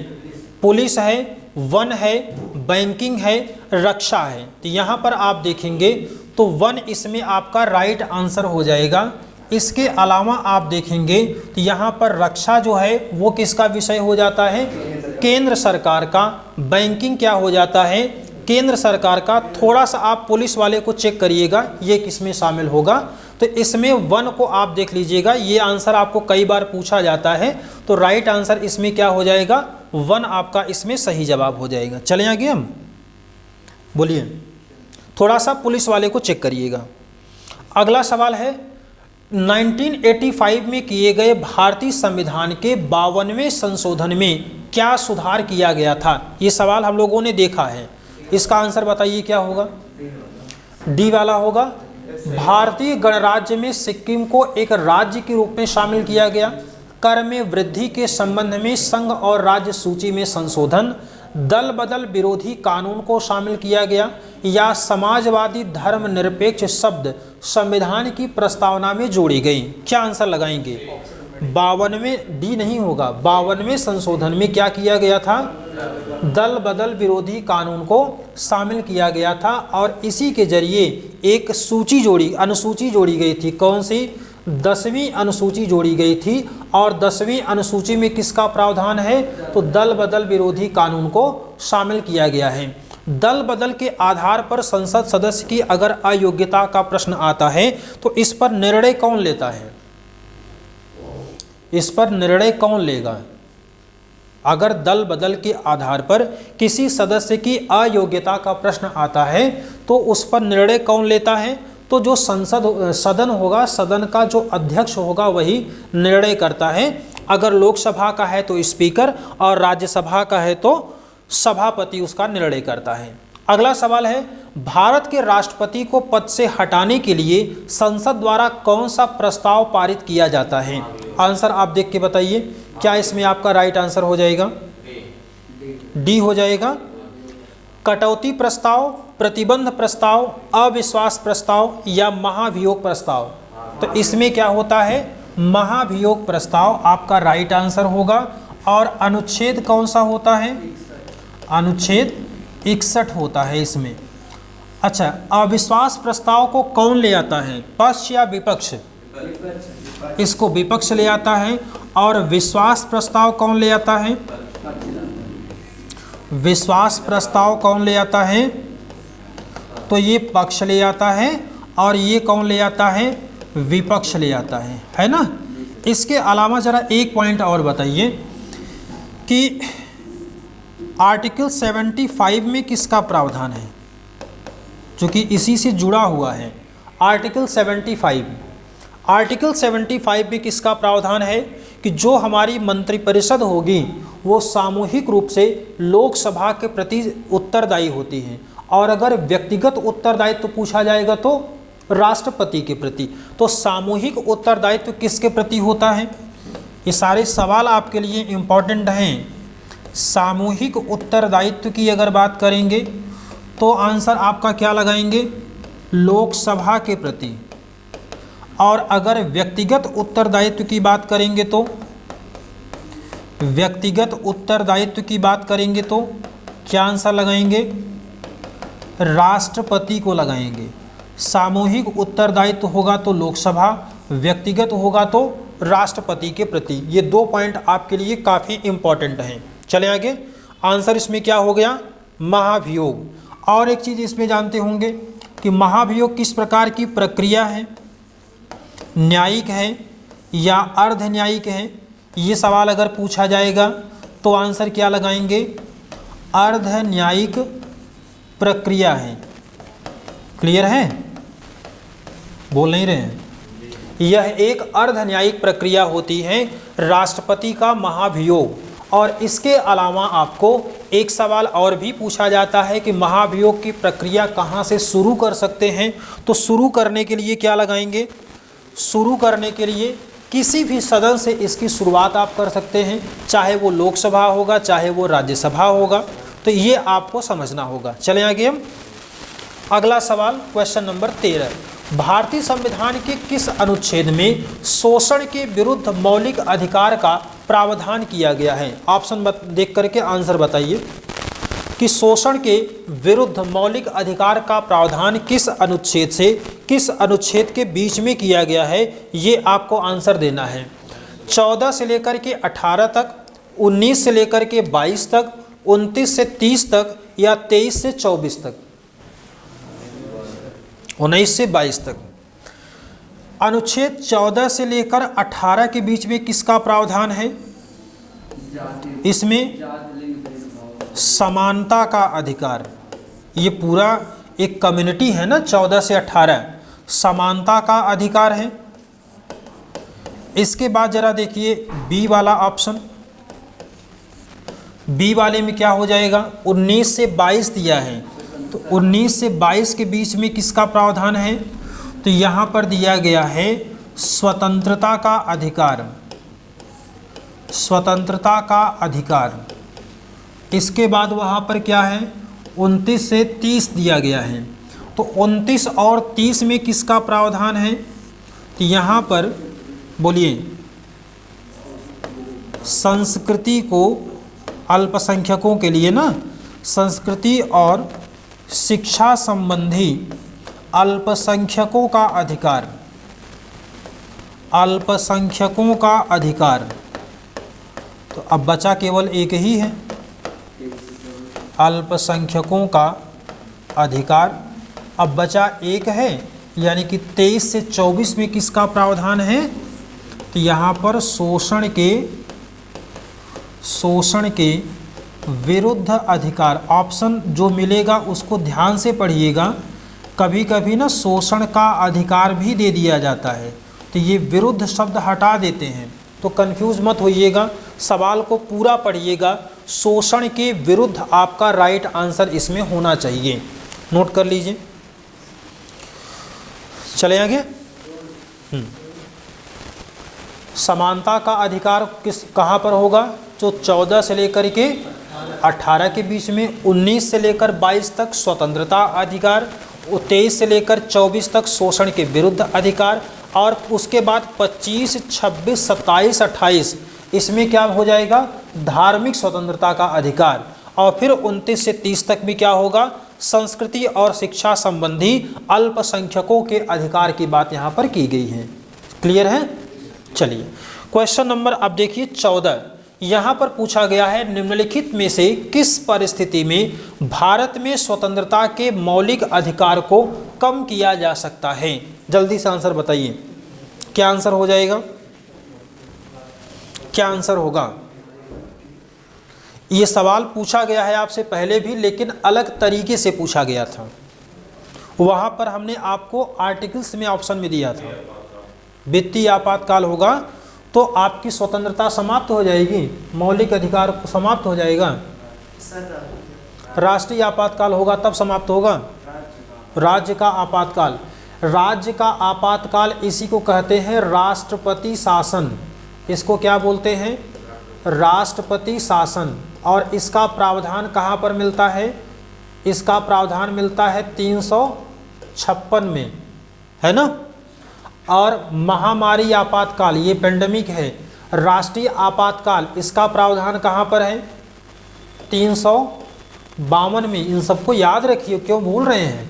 पुलिस है, वन है, बैंकिंग है, रक्षा है? तो यहाँ पर आप देखेंगे तो वन इसमें आपका राइट आंसर हो जाएगा। इसके अलावा आप देखेंगे तो यहाँ पर रक्षा जो है वो किसका विषय हो जाता है? केंद्र सरकार का। बैंकिंग क्या हो जाता है? केंद्र सरकार का। थोड़ा सा आप पुलिस वाले को चेक करिएगा ये किसमें शामिल होगा। तो इसमें वन को आप देख लीजिएगा, ये आंसर आपको कई बार पूछा जाता है। तो राइट आंसर इसमें क्या हो जाएगा? वन आपका इसमें सही जवाब हो जाएगा। चलें आगे हम, बोलिए। थोड़ा सा पुलिस वाले को चेक करिएगा। अगला सवाल है 1985 में किए गए भारतीय संविधान के 52वें संशोधन में क्या सुधार किया गया था? ये सवाल हम लोगों ने देखा है। इसका आंसर बताइए क्या होगा? डी वाला होगा। भारतीय गणराज्य में सिक्किम को एक राज्य के रूप में शामिल किया गया। कर में वृद्धि के संबंध में संघ और राज्य सूची में संशोधन, दल बदल विरोधी कानून को शामिल किया गया या समाजवादी धर्मनिरपेक्ष शब्द संविधान की प्रस्तावना में जोड़ी गई? क्या आंसर लगाएंगे? 52वें, डी नहीं होगा, 52वें संशोधन में क्या किया गया था? दल बदल विरोधी कानून को शामिल किया गया था और इसी के जरिए एक अनुसूची जोड़ी गई थी। कौन सी? 10वीं अनुसूची जोड़ी गई थी। और 10वीं अनुसूची में किसका प्रावधान है? तो दल बदल विरोधी कानून को शामिल किया गया है। दल बदल के आधार पर संसद सदस्य की अगर अयोग्यता का प्रश्न आता है तो इस पर निर्णय कौन लेता है? इस पर निर्णय कौन लेगा? अगर दल बदल के आधार पर किसी सदस्य की अयोग्यता का प्रश्न आता है तो उस पर निर्णय कौन लेता है? तो जो सदन होगा, सदन का जो अध्यक्ष होगा वही निर्णय करता है। अगर लोकसभा का है तो स्पीकर और राज्यसभा का है तो सभापति उसका निर्णय करता है। अगला सवाल है, भारत के राष्ट्रपति को पद से हटाने के लिए संसद द्वारा कौन सा प्रस्ताव पारित किया जाता है? आंसर आप देख के बताइए। क्या इसमें आपका राइट आंसर हो जाएगा? डी हो जाएगा। कटौती प्रस्ताव, प्रतिबंध प्रस्ताव, अविश्वास प्रस्ताव या महाभियोग प्रस्ताव? तो इसमें क्या होता है? महाभियोग प्रस्ताव आपका राइट आंसर होगा। और अनुच्छेद कौन सा होता है? अनुच्छेद 61 होता है इसमें। अच्छा, अविश्वास प्रस्ताव को कौन ले आता है? पक्ष या विपक्ष? इसको विपक्ष ले आता है। और विश्वास प्रस्ताव कौन ले आता है? विश्वास प्रस्ताव कौन ले आता है? तो ये पक्ष ले आता है और ये कौन ले आता है? विपक्ष ले आता है ना। इसके अलावा जरा एक पॉइंट और बताइए कि आर्टिकल 75 में किसका प्रावधान है, जो कि इसी से जुड़ा हुआ है। आर्टिकल 75 में किसका प्रावधान है कि जो हमारी मंत्रिपरिषद होगी वो सामूहिक रूप से लोकसभा के प्रति उत्तरदायी होती है। और अगर व्यक्तिगत उत्तरदायित्व पूछा जाएगा तो राष्ट्रपति के प्रति। तो सामूहिक उत्तरदायित्व किसके प्रति होता है? ये सारे सवाल आपके लिए इम्पॉर्टेंट हैं। सामूहिक उत्तरदायित्व की अगर बात करेंगे तो आंसर आपका क्या लगाएंगे? लोकसभा के प्रति। और अगर व्यक्तिगत उत्तरदायित्व की बात करेंगे तो क्या आंसर लगाएंगे? राष्ट्रपति को लगाएंगे। सामूहिक उत्तरदायित्व होगा तो लोकसभा, व्यक्तिगत होगा तो राष्ट्रपति के प्रति। ये 2 पॉइंट आपके लिए काफ़ी इम्पॉर्टेंट हैं। चले आगे। आंसर इसमें क्या हो गया? महाभियोग। और एक चीज़ इसमें जानते होंगे कि महाभियोग किस प्रकार की प्रक्रिया है, न्यायिक है या अर्ध न्यायिक है। ये सवाल अगर पूछा जाएगा तो आंसर क्या लगाएंगे? अर्ध न्यायिक प्रक्रिया है। क्लियर है? बोल नहीं रहे हैं? यह एक अर्ध न्यायिक प्रक्रिया होती है राष्ट्रपति का महाभियोग। और इसके अलावा आपको एक सवाल और भी पूछा जाता है कि महाभियोग की प्रक्रिया कहाँ से शुरू कर सकते हैं। तो शुरू करने के लिए क्या लगाएंगे? शुरू करने के लिए किसी भी सदन से इसकी शुरुआत आप कर सकते हैं, चाहे वो लोकसभा होगा चाहे वो राज्यसभा होगा। तो ये आपको समझना होगा। चले आगे हम। अगला सवाल क्वेश्चन नंबर 13, भारतीय संविधान के किस अनुच्छेद में शोषण के विरुद्ध मौलिक अधिकार का प्रावधान किया गया है? ऑप्शन देख करके आंसर बताइए कि शोषण के विरुद्ध मौलिक अधिकार का प्रावधान किस अनुच्छेद से किस अनुच्छेद के बीच में किया गया है, ये आपको आंसर देना है। 14 से लेकर के 18 तक, 19 से लेकर के 22 तक, 29 से 30 तक या 23 से 24 तक? 19 से 22 तक। अनुच्छेद 14 से लेकर 18 के बीच में किसका प्रावधान है? इसमें समानता का अधिकार। ये पूरा एक कम्युनिटी है ना, 14 से 18 समानता का अधिकार है। इसके बाद जरा देखिए बी वाला ऑप्शन। बी वाले में क्या हो जाएगा? 19 से 22 दिया है, तो 19 से 22 के बीच में किसका प्रावधान है? तो यहाँ पर दिया गया है स्वतंत्रता का अधिकार। स्वतंत्रता का अधिकार। इसके बाद वहाँ पर क्या है 29 से 30 दिया गया है। तो 29 और 30 में किसका प्रावधान है? तो यहाँ पर बोलिए संस्कृति को अल्पसंख्यकों के लिए ना, संस्कृति और शिक्षा संबंधी अल्पसंख्यकों का अधिकार, अल्पसंख्यकों का अधिकार। तो अब बचा केवल एक ही है, अल्पसंख्यकों का अधिकार। अब बचा एक है, यानी कि 23 से 24 में किसका प्रावधान है? तो यहाँ पर शोषण के विरुद्ध अधिकार। ऑप्शन जो मिलेगा उसको ध्यान से पढ़िएगा। कभी कभी ना शोषण का अधिकार भी दे दिया जाता है, तो ये विरुद्ध शब्द हटा देते हैं, तो कंफ्यूज मत होइएगा, सवाल को पूरा पढ़िएगा। शोषण के विरुद्ध आपका राइट आंसर इसमें होना चाहिए, नोट कर लीजिए। चले आगे। समानता का अधिकार कहाँ पर होगा? जो 14 से लेकर के 18 के बीच में, 19 से लेकर 22 तक स्वतंत्रता अधिकार, 23 से लेकर 24 तक शोषण के विरुद्ध अधिकार, और उसके बाद 25, 26, 27, 28 इसमें क्या हो जाएगा? धार्मिक स्वतंत्रता का अधिकार। और फिर 29 से 30 तक भी क्या होगा? संस्कृति और शिक्षा संबंधी अल्पसंख्यकों के अधिकार की बात यहाँ पर की गई है। क्लियर है? चलिए क्वेश्चन नंबर अब देखिए 14। यहाँ पर पूछा गया है निम्नलिखित में से किस परिस्थिति में भारत में स्वतंत्रता के मौलिक अधिकार को कम किया जा सकता है? जल्दी से आंसर बताइए, क्या आंसर हो जाएगा? क्या आंसर होगा? ये सवाल पूछा गया है आपसे पहले भी, लेकिन अलग तरीके से पूछा गया था। वहाँ पर हमने आपको आर्टिकल्स में ऑप्शन में दिया था, वित्तीय आपातकाल होगा तो आपकी स्वतंत्रता समाप्त हो जाएगी, मौलिक अधिकार समाप्त हो जाएगा। राष्ट्रीय आपातकाल होगा तब समाप्त होगा। राज्य का आपातकाल, राज्य का आपातकाल इसी को कहते हैं राष्ट्रपति शासन। इसको क्या बोलते हैं? राष्ट्रपति शासन। और इसका प्रावधान कहाँ पर मिलता है? इसका प्रावधान मिलता है 356 में, है ना। और महामारी आपातकाल, ये पेंडेमिक है। राष्ट्रीय आपातकाल, इसका प्रावधान कहाँ पर है? 352 में। इन सबको याद रखिए, क्यों भूल रहे हैं।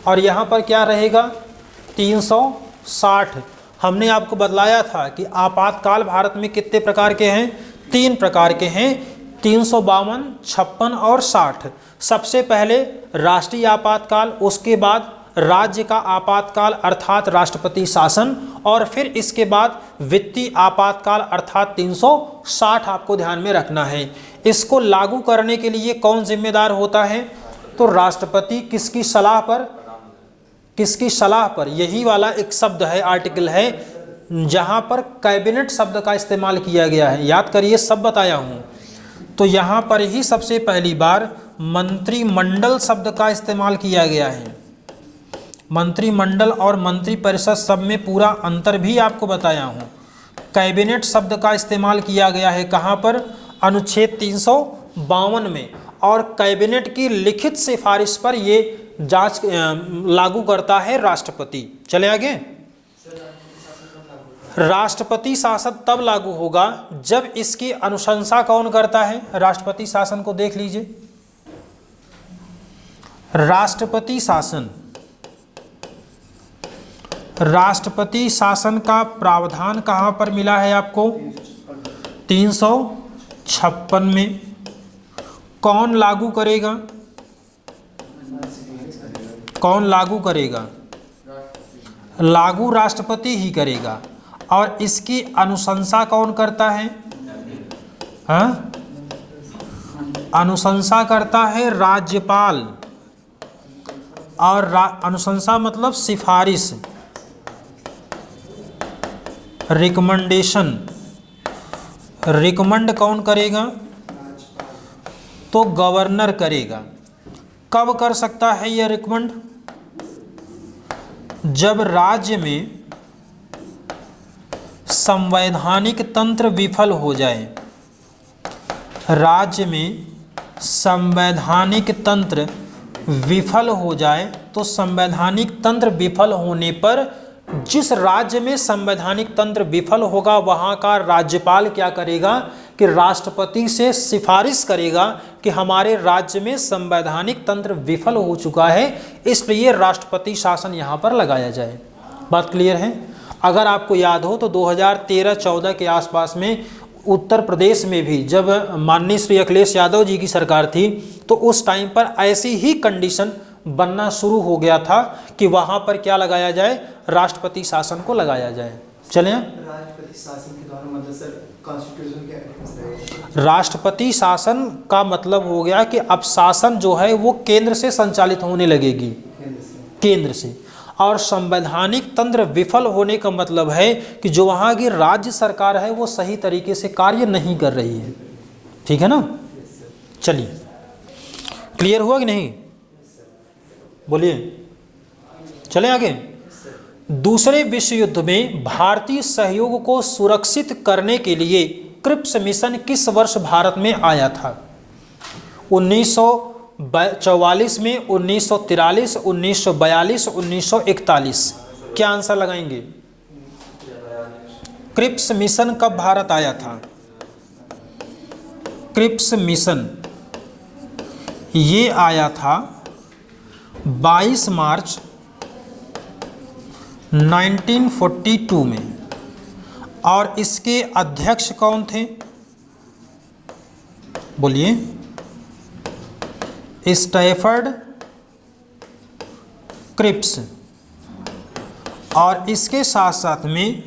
और यहाँ पर क्या रहेगा? 360। हमने आपको बतलाया था कि आपातकाल भारत में कितने प्रकार के हैं? 3 प्रकार के हैं, 352, 56 और 60। सबसे पहले राष्ट्रीय आपातकाल, उसके बाद राज्य का आपातकाल अर्थात राष्ट्रपति शासन, और फिर इसके बाद वित्तीय आपातकाल अर्थात 360 आपको ध्यान में रखना है। इसको लागू करने के लिए कौन जिम्मेदार होता है? तो राष्ट्रपति। किसकी सलाह पर? किसकी सलाह पर? यही वाला एक शब्द है, आर्टिकल है, जहां पर कैबिनेट शब्द का इस्तेमाल किया गया है। याद करिए, सब बताया हूं। तो यहां पर ही सबसे पहली बार मंत्रिमंडल शब्द का इस्तेमाल किया गया है। मंत्रिमंडल और मंत्रिपरिषद सब में पूरा अंतर भी आपको बताया हूँ। कैबिनेट शब्द का इस्तेमाल किया गया है कहाँ पर? अनुच्छेद 352 में। और कैबिनेट की लिखित सिफारिश पर ये जांच लागू करता है राष्ट्रपति। चले आगे। राष्ट्रपति शासन तब लागू होगा जब इसकी अनुशंसा कौन करता है? राष्ट्रपति शासन को देख लीजिए। राष्ट्रपति शासन, राष्ट्रपति शासन का प्रावधान कहाँ पर मिला है आपको? 356 में। कौन लागू करेगा? कौन लागू करेगा? लागू राष्ट्रपति ही करेगा। और इसकी अनुशंसा कौन करता है? हाँ, अनुशंसा करता है राज्यपाल। और अनुशंसा मतलब सिफारिश, रिकमेंडेशन। रिकमेंड कौन करेगा? तो गवर्नर करेगा। कब कर सकता है यह रिकमेंड? जब राज्य में संवैधानिक तंत्र विफल हो जाए। राज्य में संवैधानिक तंत्र विफल हो जाए तो संवैधानिक तंत्र विफल होने पर जिस राज्य में संवैधानिक तंत्र विफल होगा वहाँ का राज्यपाल क्या करेगा कि राष्ट्रपति से सिफारिश करेगा कि हमारे राज्य में संवैधानिक तंत्र विफल हो चुका है, इसलिए राष्ट्रपति शासन यहाँ पर लगाया जाए। बात क्लियर है? अगर आपको याद हो तो 2013-14 के आसपास में उत्तर प्रदेश में भी जब माननीय श्री अखिलेश यादव जी की सरकार थी तो उस टाइम पर ऐसी ही कंडीशन बनना शुरू हो गया था कि वहाँ पर क्या लगाया जाए, राष्ट्रपति शासन को लगाया जाए। चलें, राष्ट्रपति शासन के द्वारा मतलब सर कॉन्स्टिट्यूशन के अगेंस्ट रहेगा। राष्ट्रपति शासन का मतलब हो गया कि अब शासन जो है वो केंद्र से संचालित होने लगेगी, केंद्र से। और संवैधानिक तंत्र विफल होने का मतलब है कि जो वहाँ की राज्य सरकार है वो सही तरीके से कार्य नहीं कर रही है। ठीक है ना? चलिए, क्लियर हुआ कि नहीं? बोलिए, चलें आगे। दूसरे विश्व युद्ध में भारतीय सहयोग को सुरक्षित करने के लिए क्रिप्स मिशन किस वर्ष भारत में आया था? 1944 में, 1943, 1942, 1941। क्या आंसर लगाएंगे? क्रिप्स मिशन कब भारत आया था? क्रिप्स मिशन ये आया था 22 मार्च 1942 में। और इसके अध्यक्ष कौन थे? बोलिए। Stafford Cripps. और इसके साथ साथ में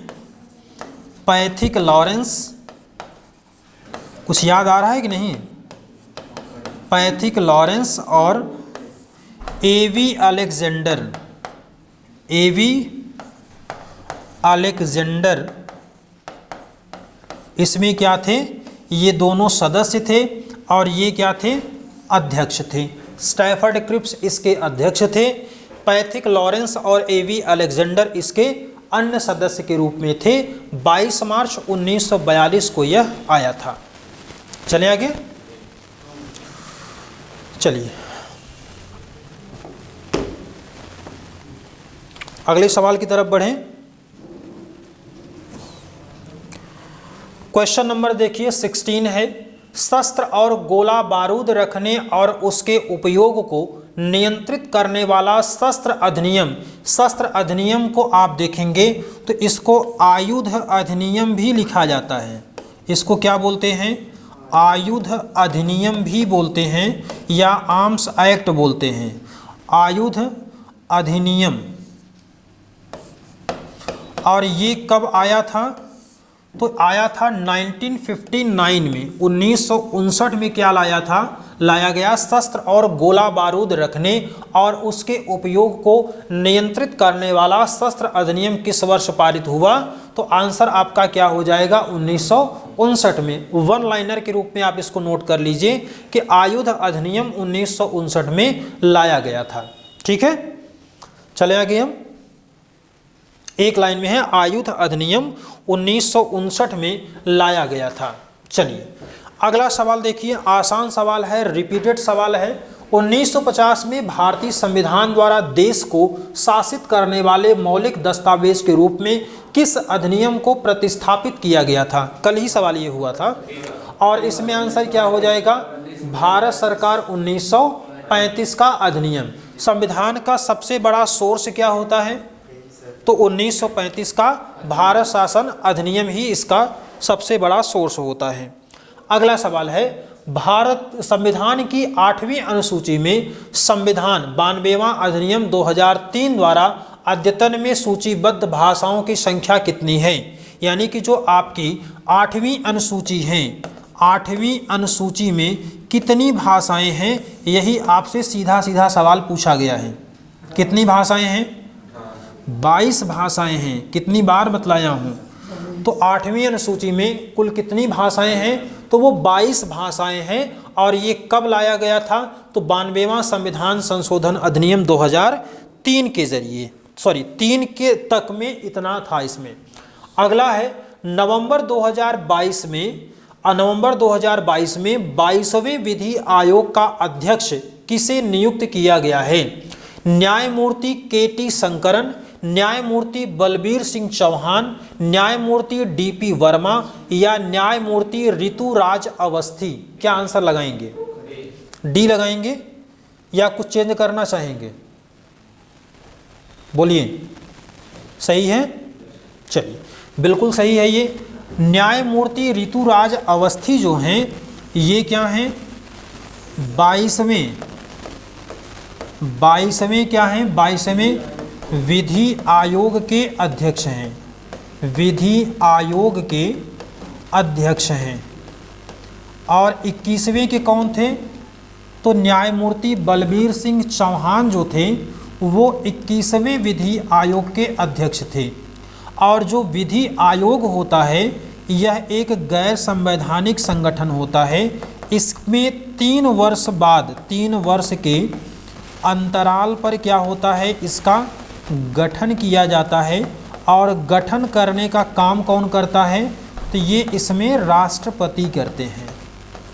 पैथिक लॉरेंस। कुछ याद आ रहा है कि नहीं? पैथिक लॉरेंस और एवी अलेक्जेंडर। एवी अलेक्जेंडर इसमें क्या थे? ये दोनों सदस्य थे और ये क्या थे? अध्यक्ष थे। स्टैफर्ड क्रिप्स इसके अध्यक्ष थे, पैथिक लॉरेंस और एवी अलेक्जेंडर इसके अन्य सदस्य के रूप में थे। 22 मार्च 1942 को यह आया था। चले आगे, चलिए अगले सवाल की तरफ बढ़ें। क्वेश्चन नंबर देखिए 16 है, शस्त्र और गोला बारूद रखने और उसके उपयोग को नियंत्रित करने वाला शस्त्र अधिनियम। शस्त्र अधिनियम को आप देखेंगे तो इसको आयुध अधिनियम भी लिखा जाता है। इसको क्या बोलते हैं? आयुध अधिनियम भी बोलते हैं या आर्म्स एक्ट बोलते हैं। आयुध अधिनियम। और ये कब आया था? तो आया था 1959 में। 1959 में क्या लाया था? लाया गया शस्त्र और गोला बारूद रखने और उसके उपयोग को नियंत्रित करने वाला शस्त्र अधिनियम किस वर्ष पारित हुआ? तो आंसर आपका क्या हो जाएगा? 1959 में। वन लाइनर के रूप में आप इसको नोट कर लीजिए कि आयुध अधिनियम 1959 में लाया गया था। ठीक है, चले आगे हम। एक लाइन में है आयुध अधिनियम 1959 में लाया गया था। चलिए अगला सवाल देखिए, आसान सवाल है, रिपीटेड सवाल है। 1950 में भारतीय संविधान द्वारा देश को शासित करने वाले मौलिक दस्तावेज के रूप में किस अधिनियम को प्रतिस्थापित किया गया था? कल ही सवाल ये हुआ था और इसमें आंसर क्या हो जाएगा? भारत सरकार 1935 का अधिनियम। संविधान का सबसे बड़ा सोर्स क्या होता है? तो 1935 का भारत शासन अधिनियम ही इसका सबसे बड़ा सोर्स होता है। अगला सवाल है, भारत संविधान की 8वीं अनुसूची में संविधान 92वां अधिनियम 2003 द्वारा अद्यतन में सूचीबद्ध भाषाओं की संख्या कितनी है? यानी कि जो आपकी 8वीं अनुसूची है, 8वीं अनुसूची में कितनी भाषाएं हैं, यही आपसे सीधा सीधा सवाल पूछा गया है। कितनी भाषाएं हैं? 22 भाषाएं हैं। कितनी बार बतलाया हूँ? तो 8वीं अनुसूची में कुल कितनी भाषाएं हैं? तो वो 22 भाषाएं हैं। और ये कब लाया गया था? तो 92वां संविधान संशोधन अधिनियम 2003 के जरिए, 3 के तक में इतना था इसमें। अगला है, नवंबर 2022 में नवंबर 2022 में 22वें विधि आयोग का अध्यक्ष किसे नियुक्त किया गया है? न्यायमूर्ति के.टी. शंकरन, न्यायमूर्ति बलबीर सिंह चौहान, न्यायमूर्ति डी.पी. वर्मा या न्यायमूर्ति ऋतुराज अवस्थी? क्या आंसर लगाएंगे? डी लगाएंगे या कुछ चेंज करना चाहेंगे? बोलिए, सही है? चलिए, बिल्कुल सही है। ये न्यायमूर्ति ऋतुराज अवस्थी जो हैं ये क्या हैं? 22वें क्या हैं? 22वें विधि आयोग के अध्यक्ष हैं। विधि आयोग के अध्यक्ष हैं। और 21वें के कौन थे? तो न्यायमूर्ति बलबीर सिंह चौहान जो थे वो 21वें विधि आयोग के अध्यक्ष थे। और जो विधि आयोग होता है यह एक गैर संवैधानिक संगठन होता है। इसमें 3 वर्ष बाद, 3 वर्ष के अंतराल पर क्या होता है? इसका गठन किया जाता है। और गठन करने का काम कौन करता है? तो ये इसमें राष्ट्रपति करते हैं।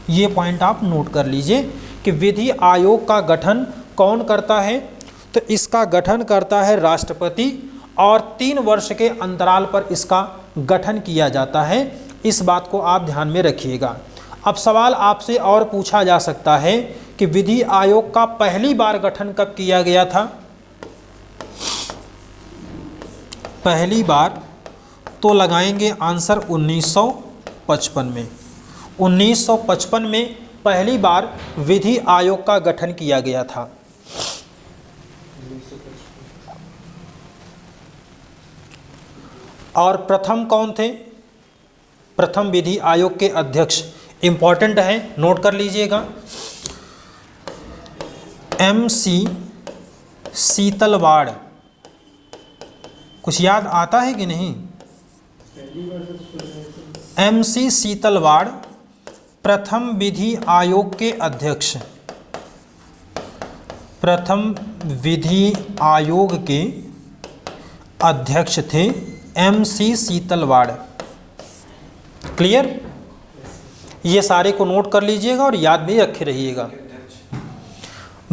ये पॉइंट आप नोट कर लीजिए कि विधि आयोग का गठन कौन करता है? तो इसका गठन करता है राष्ट्रपति और 3 वर्ष के अंतराल पर इसका गठन किया जाता है। इस बात को आप ध्यान में रखिएगा। अब सवाल आपसे और पूछा जा सकता है कि विधि आयोग का पहली बार गठन कब किया गया था? पहली बार तो लगाएंगे आंसर 1955 में। 1955 में पहली बार विधि आयोग का गठन किया गया था। और प्रथम कौन थे? प्रथम विधि आयोग के अध्यक्ष इंपॉर्टेंट है, नोट कर लीजिएगा। MC सीतलवाड़। कुछ याद आता है कि नहीं? MC सीतलवाड़ प्रथम विधि आयोग के अध्यक्ष, प्रथम विधि आयोग के अध्यक्ष थे MC सीतलवाड़। क्लियर? ये सारे को नोट कर लीजिएगा और याद भी रखे रहिएगा।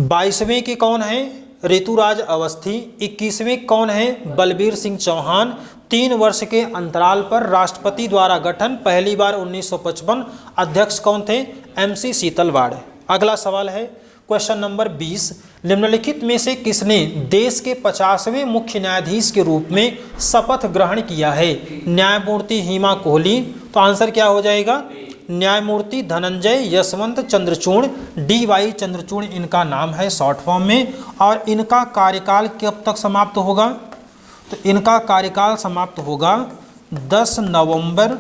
22वें के कौन हैं? ऋतुराज अवस्थी। 21वें कौन हैं? बलबीर सिंह चौहान। 3 वर्ष के अंतराल पर राष्ट्रपति द्वारा गठन, पहली बार 1955। अध्यक्ष कौन थे? MC सीतलवाड़। अगला सवाल है क्वेश्चन नंबर 20। निम्नलिखित में से किसने देश के 50वें मुख्य न्यायाधीश के रूप में शपथ ग्रहण किया है? न्यायमूर्ति हिमा कोहली। तो आंसर क्या हो जाएगा? न्यायमूर्ति धनंजय यशवंत चंद्रचूड़, DY चंद्रचूड़ इनका नाम है शॉर्ट फॉर्म में। और इनका कार्यकाल कब तक समाप्त होगा? तो इनका कार्यकाल समाप्त होगा 10 नवंबर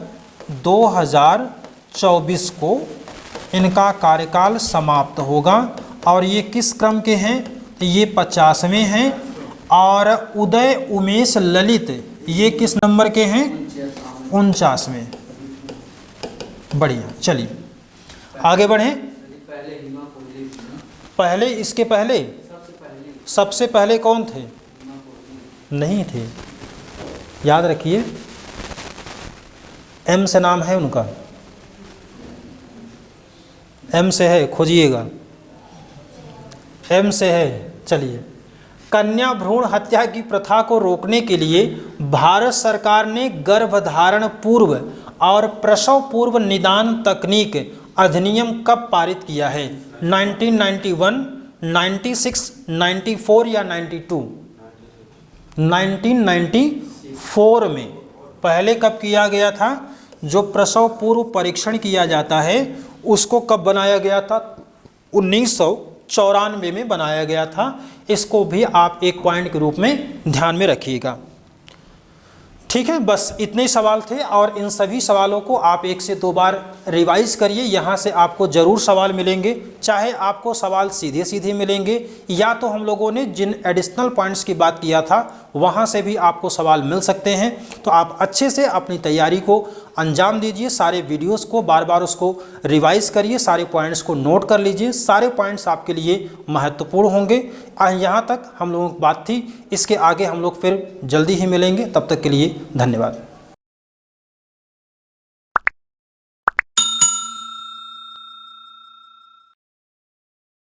2024 को इनका कार्यकाल समाप्त होगा। और ये किस क्रम के हैं? तो ये 50वें हैं। और उदय उमेश ललित ये किस नंबर के हैं? 49वें। बढ़िया, चलिए आगे बढ़ें। पहले इसके पहले सबसे पहले कौन थे? नहीं थे, याद रखिए। M से नाम है उनका, M से है, खोजिएगा। M से है। चलिए, कन्या भ्रूण हत्या की प्रथा को रोकने के लिए भारत सरकार ने गर्भधारण पूर्व और प्रसव पूर्व निदान तकनीक अधिनियम कब पारित किया है? 1991, 96, 94 या 92? 1994 में पहले कब किया गया था? जो प्रसव पूर्व परीक्षण किया जाता है उसको कब बनाया गया था? 1994 में बनाया गया था। इसको भी आप एक पॉइंट के रूप में ध्यान में रखिएगा। ठीक है, बस इतने सवाल थे और इन सभी सवालों को आप 1 से 2 बार रिवाइज करिए। यहाँ से आपको ज़रूर सवाल मिलेंगे, चाहे आपको सवाल सीधे सीधे मिलेंगे या तो हम लोगों ने जिन एडिशनल पॉइंट्स की बात किया था वहाँ से भी आपको सवाल मिल सकते हैं। तो आप अच्छे से अपनी तैयारी को अंजाम दीजिए, सारे वीडियोस को बार बार उसको रिवाइज करिए, सारे पॉइंट्स को नोट कर लीजिए। सारे पॉइंट्स आपके लिए महत्वपूर्ण होंगे। यहाँ तक हम लोगों की बात थी, इसके आगे हम लोग फिर जल्दी ही मिलेंगे। तब तक के लिए धन्यवाद।